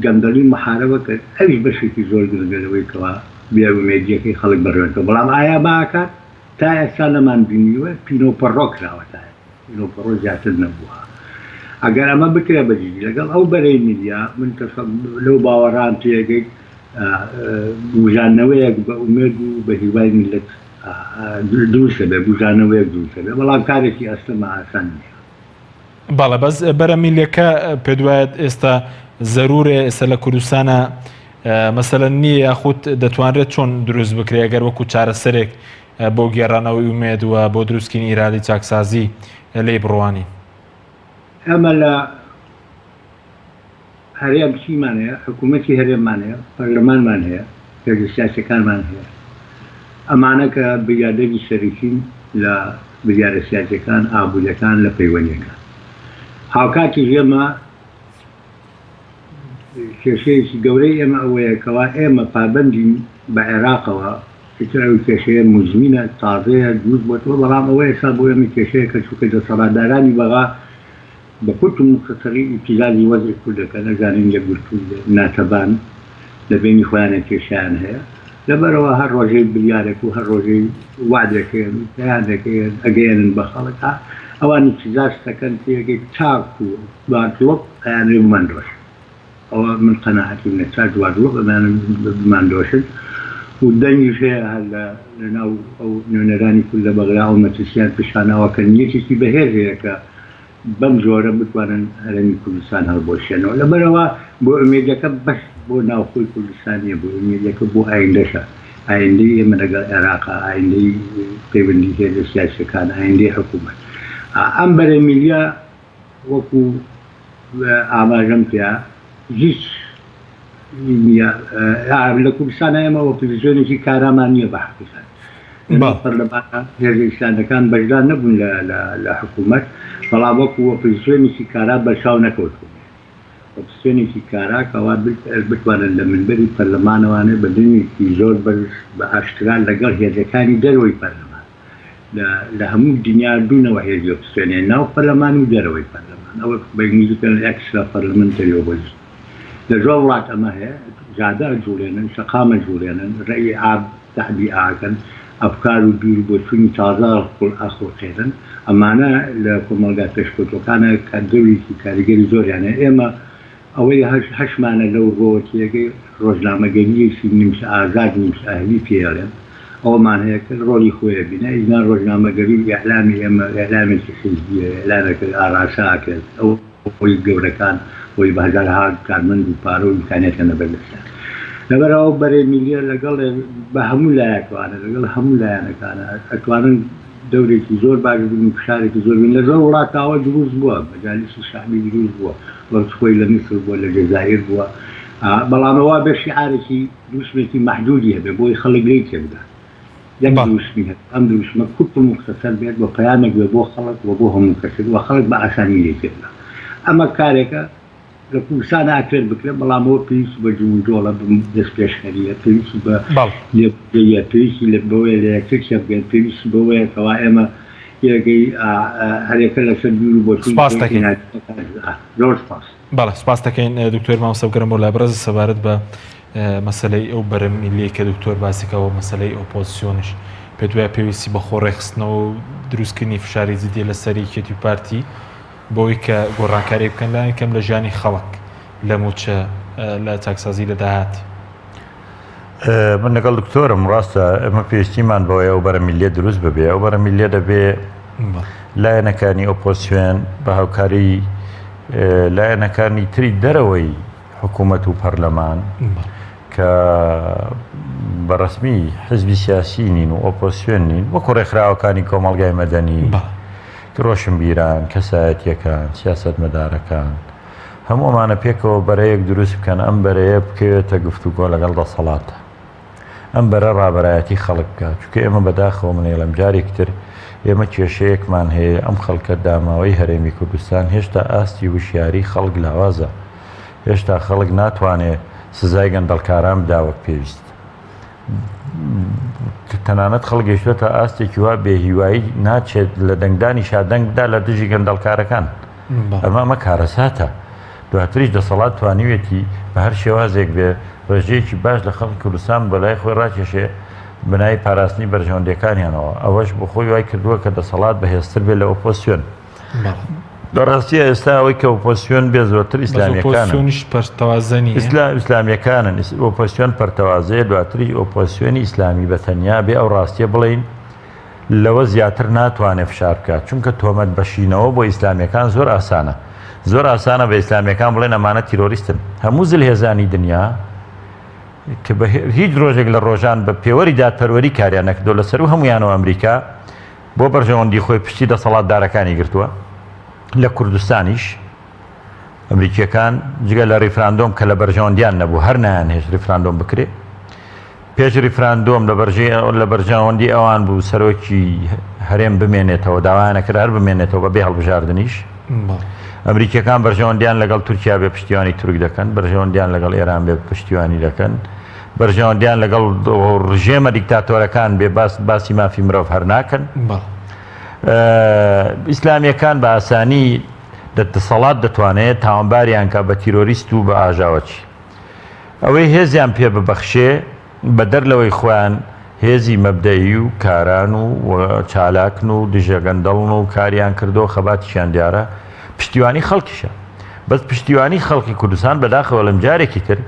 [SPEAKER 5] گەندەڵی محارەوە کرد ئەویش بەشێکی زۆر گرنگەرەوەی کەوا بێئومێدیەکەی خەڵک بەڕێنەوە بەڵام ئایا باکات تا ئێستا نەمان بینیوە پینۆپەڕۆ کراوەتە پینۆپەڕۆ زیاتر نەبووە ئەگەر ئەمە بکرێ بەجددی لەگەڵ ئەو بەرەی میدیا من لەو باوەڕان تێگەی بژانەوەیەک بە ئومێد و بە هیوای میلەت دروستە بێ بژانەوەیەک دروستە بێ بەڵام کارێکی ئەستەمە ئاسان نییە
[SPEAKER 1] باڵە بەس بەرە میلەکە پێ دوایەت ئێستا زەرورێ ئێستا لە کوردستانە مەسەلەن نییە یاخود دەتوانرێت چۆن دروست بکرێ ئەگەر وەکو چارەسەرێک بۆ گێڕانەوەی ئومێد وە بۆ دروستکردنی ئیرادی چاکسازی لێ بڕوانی
[SPEAKER 5] ئەمە لە هەرێم چیمان هەیە حکوومەتی هەرێممان هەیە پەرلەمانمان هەیە هێزە سیاسیەکانمان هەیە ئەمانە کە بریادەری سەرکین لە بریارە سیاسیەکان ئابوووریەکان لە پەیوەندیەکان هاوکاتی ئێمە کێشەیەکی گەورەی ئێمە ئەوەیەکەوە ئێمە پابەندین بە عێراقەوە ئەو کێشەیە مزمینە تازەیە دروست بۆتەوە بەڵام ئەوە ئێستا بۆ ئێمە کێشەیە کە چووکە دەسەڵاتدارانی بەغا بە کورت و مختصری ئیبتیزالی وەزعی کوردەکە نەزانین یەکگرتوو ناتەبان لە بینی خۆیانە کێشیان هەیە لەبەرەوە هەر ڕۆژەی بریارێک و هەر ڕۆژەی وعدەکەن پێیان دەکەن ئەگەیەنن بە خەڵک ئەوان ئیبتیزاز دەکەن تێگەی چاک و دواتڵۆق ئەیانێ بماندۆش ئەوە من قەناعەتی منە چاک دواتڵۆق ئەمانە بماندۆشن و دەنگیش هەیە هەر لەناو ئەو نوێنەرانی کورد لە بەغرا و مەترسیان پیشانەوە کە نیەتێکی بەهێز هەیە کە بەم جۆرە بتوانن هەرێمی کوردستان هەڵبۆشێنەوە لەبەرەوە بۆ ئومێدەکە بەش بۆ ناوخۆی کوردستانیە بۆ ئومێدەکە بۆ ئایندەشە ئایندەی ئێمە لەگەڵ عێراقا ئایندەی پەیوەندی هێزە سیاسیەکان ئایندەی حکوومەت ئەم بەرە میلیە وەکو ئاماژەم پێیا هیچ لە کوردستانە ئێمە ئۆپۆزیسیۆنێکی کارامان نییە بە حقیقەت هێزیستانەکان بەشدار نەبوون لە حکوومەت بەڵام وەکو ئۆپۆزیسیۆنێکی کارا بەرچاو نەکەوتون ئۆپۆزیسیۆنێکی کارا کەوا بتوانن لە منبەری پەرلەمانەوانە بە دەنگێکی زۆر بەرز بە ئاشکرا لەگەڵ هێزەکانی دەرەوەی پەرلەمان لە هەموو دنیا دوونەوە هێزی ئۆپۆزیسیۆنیە ناو پەرلەمان و دەرەوەی پەرلەمان ئەوە بە ئینگلیزیکەن ئەکسترا پەرلەمەنتەری ئۆپۆزیسیۆن لە زۆر وڵات ئەمە هەیە جادە جوڵێنن سەقامە جوڵێنن ڕێی ئاب تەعبی ئاکەن ئەفکار و بیر بۆ چوونی تازە ئەخۆقێنن ئەمانە لە کۆمەلگا پێشکەوتوەکانە کارگەوێکی کاریگەری زۆریانە ئێمە ئەوەی هەشمانە لەو ڕۆوەتیەکەی ڕۆژنامەگەریەکی نیمچە ئازاد نیمچە ئاهلی پێڵێن ئەوەمان هەیە کە ڕۆلی خۆیە بینە ئینا ڕۆژنامەگەری ئیعلامی ئێمە ئیعلامێکی حیزبیە ئیعلامێکی ئاراساکرد ئەو خۆی گەورەکان بۆی بەهزارها کارمەند و پارە و ئیمکانیەتە بەردەستان لەبەرەوە بەرێ میلیە لەگەڵ بە هەموو لایەکوانە لەگەڵ هەموو لایەنەکانە ئەتوانن دەورێکی زۆر باش بن و فشارێکی زۆر بن لە زۆر وڵاتاوە دروست بووە مەجالیسی شعبی دروست بووە وەک خۆی لە میسر بووە لە جەزایر بووە بەڵامەوە بە شیعارێکی دروستێکی محدودی هەبێ بۆی خەڵک لێی تێبدا یەک دروستمی هەیە ئەم دروستمە کورت و مختصر بێت بە پەیامێک بێ بۆ خەڵک و بۆ هەموو کەسێک و خەڵک بە ئاسانی لێی تێبدا ئەمە کارێکە لە کوردستان ئاکرێت بکرێت بەڵامەوە پێویست بە جوڵە دەست پێشخەریە پێویستی بە لێبگەیە پێویستی لە بەوەیە لە یەکتر بگەن پێویستی بەوەیە کەوا ئێمە یەکەی هەرێکە لەسەر دوور بۆ زۆر سپاس
[SPEAKER 1] بەڵێ سپاس دەکەین دکتۆر مامۆستاگەرم بۆ لابرەز سەبارەت بە مەسەلەی ئەو بەرە میلیە کە دکتۆر باسیکەوە مەسەلەی ئۆپۆزیسیۆنش پێ دوایە پێویستی بە خۆڕێخستنەوە و دروستکردنی فشاری جدی لە سەری یەکێتی پارتی بۆی کە گۆڕانکاری بکەن لا یەکەم لە ژیانی خەڵک لە موچە لە چاکسازی لە داهاتی
[SPEAKER 4] من لەگەڵ دکتۆرم ڕاستە ئەمە پێویستیمان بەوەیە ئەو بەرە میلیە دروست ببێ ئەو بەرە میلیە دەبێ لایەنەکانی ئۆپۆزیسیۆن بە هاوکاری لایەنەکانی تری دەرەوەی حکوومەت و پەرلەمان کە بەڕەسمی حزبی سیاسی نین و ئۆپۆزیسیۆن نین وەکو ڕێکخراوەکانی کۆمەڵگای مەدەنی ڕۆشنبیران کەسایەتیەکان سیاست مەدارەکان هەموو ئەمانە پێکەوە بەرەیەک دروست بکەن ئەم بەرەیە بکەوێتە گفتوگۆ لەگەڵ دەسەڵاتە ئەم بەرە ڕابەرایەتی خەڵک بکات چونکە ئێمە بەداخەوە منێڵم جارێکتر ئێمە کێشەیەکمان هەیە ئەم خەڵکە داماوەی هەرێمی کوردستان هێشتا ئاستی وشیاری خەڵک لاوازە هێشتا خەڵک ناتوانێت سزای گەندەڵکاران بداوە پێویست تەنانەت خەڵگەیشتوێتە ئاستێکی وا بێهیوایی ناچێت لە دەنگدانی شادەنگ بدا لە دژی گەندەڵکارەکان ئەمە کارەساتە دواتریش دەسەڵات توانیوێتی بە هەر شێوازێک بێ ڕێژەیەکی باش لە خەڵکی کوردستان بەلای خۆی ڕاکێشێ بنای پاراستنی بەرژەوەندەکانیانەوە ئەوەش بۆ خۆی وای کردووە کە دەسەڵات بەهێزتر بێت لە ئۆپۆسیۆن بەڕاستی ئێستا ئەوەی کە ئۆپۆسیۆن بێ زۆرتر ئیسلامیەکانن ئۆپۆسیۆن پەرتەوازەیە دواتری ئۆپۆسیۆنی ئیسلامی بەتەنیا بێ ئەو ڕاستیە بڵین لەوە زیاتر ناتوانێت فشار بکات چونکە تۆمەت بەشینەوە بۆ ئیسلامیەکان زۆر ئاسانە بە ئیسلامیەکان بڵێن ئەمانە تیرۆریستن هەموو زلهێزانی دنیا کە هیچ ڕۆژێک لە ڕۆژان بە پێوەری دادپەروەری کاریان نەکردو لەسەر و هەمویانەوە ئەمریکا بۆ بەرژەوەندی خۆی پشتی دەسەڵاتدارەکانی گرتووە لە کوردستانیش ئەمریکیەکان جگە لە ریفراندۆم کە لە بەرژەوەندیان نەبوو هەر نایان هێش ریفراندۆم بکرێ پێش ریفراندۆم لە بەرژەوەندی ئەوان بوو سەرۆکی هەرێم بمێنێتەوە داوایانە کرد هەر بمێنێتەوە بەبێ هەڵبژاردنیش ئەمریکیەکان بەرژەوەندیان لەگەڵ تورکیا بێ پشتیوانی تورک دەکەن بەرژەوەندیان لەگەڵ ئێران بێ پشتیوانی دەکەن بەرژەوەندیان لەگەڵ ڕژێمە دیکتاتۆرەکان بێ باسی مافی مرۆڤ هەر ناکەن ئیسلامیەکان بە ئاسانی دەسەڵات دەتوانێت تاوانباریان کە بە تیرۆریست و بە ئاژاوەچی ئەوەی هێزیان پێ ببەخشێ بە دەرلەوەی خۆیان هێزی مەبدەیی و کاران و چالاکن و دژەگەندەڵن و کاریان کردو خەباتیشیان دیارە پشتیوانی خەڵکیشە بەس پشتیوانی خەڵکی کوردستان بەداخەوە لەم جارێکی تر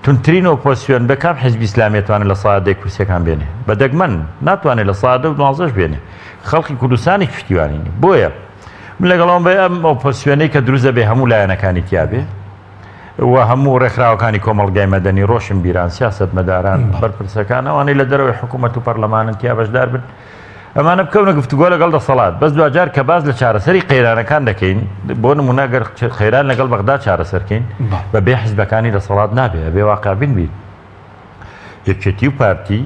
[SPEAKER 4] تونترین ئۆپۆسیۆن بەکام حیزبی ئیسلامی دەتوانێت لە سەعادەی کورسیەکان بێنێ بەدەگمەن ناتوانێت لە سەعادە و 12 بێنێ خەڵکی کوردستانی پشتیوانینی بۆیە من لەگەڵەوەم بە ئەم ئۆپۆسیۆنەی کە دروستە بێ هەموو لایەنەکانی تیابێ و هەموو ڕێکخراوەکانی کۆمەڵگای مەدەنی ڕۆشن بیران سیاسەتمەداران بەرپرسەکان ئەوانەی لە دەرەوەی حکوومەت و پەرلەمانن تیا بەشدار بن ئەمانە بکەونە گفتوگۆ لەگەڵ دەسەڵات بەس دوجار کە باز لە چارەسەری قەیرانەکان دەکەین بۆ نمونە گەر خەیران لەگەڵ بەغدا چارەسەرکەین بەبێ حیزبەکانی دەسەڵات نابێ ئەبێ واقعبین بیت یەکێتی و پارتی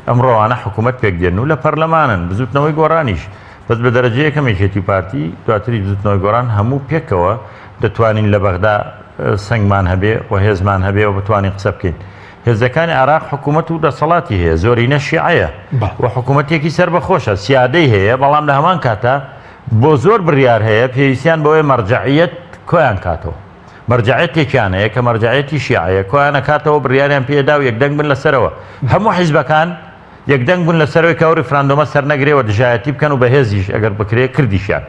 [SPEAKER 4] ئەمڕۆوانە حکوومەت پێک دێن و لە پەرلەمانن بزوتنەوەی گۆڕانیش بەس بە دەرەجە یەکەم یەکێتی و پارتی دواتری بزوتنەوەی گۆڕان هەموو پێکەوە دەتوانین لە بەغدا سنگمان هەبێ و هێزمان هەبێ و بتوانین قسە بکەین هێزەکانی عراق حکوومەت و دەسەڵاتی هەیە زۆرینە شیعەیە و حکوومەتێکی سربەخۆشە سیادەی هەیە بەڵام لە هەمان کاتە بۆ زۆر بڕیار هەیە پێویستیان بەوەی مەرجەعیەت کۆیان کاتەوە مەرجەعیەتێکیان هەیە کە مەرجەعیەتی شیعەیە کۆیانە کاتەوە بڕیاریان پێدا و یەکدەنگ بن لەسەرەوە هەموو حیزبەکان یەکدەنگ بوون لەسەرەوەی کە ریفراندۆمە سەرنەگرێەوە دژایەتی بکەن و بەهێزیش ئەگەر بکرێ کردیشیان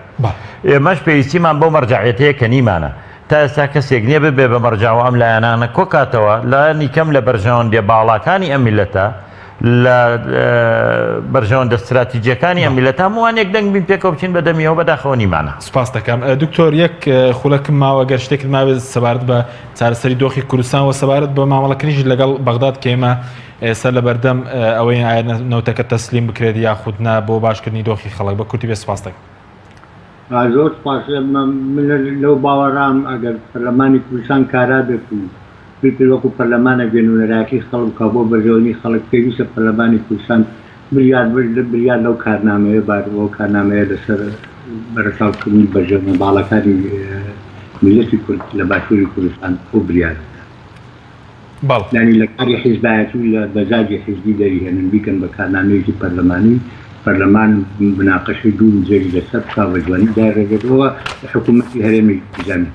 [SPEAKER 4] ئێمەش پێویستیمان بۆ مەرجەعیەتەیە کە نیمانە تا ئێستا کەسێک نییە ببێ بە مەرجاوە ئەم لایەنانە کۆکاتەوە لە نیکەم لە بەرژەوەندێ باڵاکانی ئەم میلەتە لە بەرژەوەندە استراتیجیەکانی ئەم میلەتە هەمووان یەکدەنگ بین پێکەوە بچین بەدەمیەوە بەداخەوە نیمانە.
[SPEAKER 1] سوپاس دەکەم دکتۆر یەک خولەکم ماوە گەر شتێکت ماوێت سەبارەت بە چارەسەری دۆخی کوردستان و سەبارەت بە مامەڵەکردنیش لەگەڵ بەغداد کە ئێمە ئێستا لە بەردەم ئەوەی نەوتەکە تەسلیم بکرێت یاخودنا بۆ باشکردنی دۆخی خەڵک بە کورتی بێ سوپاس دەکەم.
[SPEAKER 5] زۆر سپاس من لەو باوەڕام ئەگەر پەرلەمانی کوردستان کارا بێت و وەکو پەرلەمانە بێنونەرایەتی خەڵک کا بۆ بەرژەوەنی خەڵک پێویستە پەرلەمانی کوردستان بریاد لەو کارنامەیە بارەوە کارنامەیە لەسەر بەرەچاوکردنی بەرژەوەندە باڵەکانی میلەتی کورد لە باشووری کوردستان بۆ بریاد یعنی لە کاری حیزبایەتی و لە بەزاجی حیزبی دەریهێنن بیکەن بە کارنامەیەکی پەرلەمانی پەرلەمان مناقەشەی دوو جێری لەسەر بکا بە جوانی داڕێگرێتەوە حکوومەتی هەرێمی کوردستان.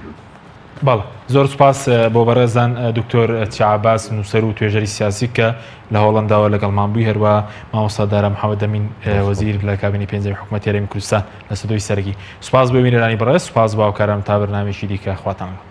[SPEAKER 1] بەڵێ زۆر سوپاس بۆ بەڕێزان دکتۆر چعباس نووسەر و توێژەری سیاسی کە لە هۆڵنداوە لەگەڵمان بووی هەروە مامۆستا دارا محەممەد ئەمین وەزیر لە کابینی پێنجەمی حکوومەتی هەرێمی کوردستان لە سەدۆی سەرگی سوپاس بۆ بینەرانی بەڕێز سوپاس باوکاران تا بەرنامێکی دیکە خواتان.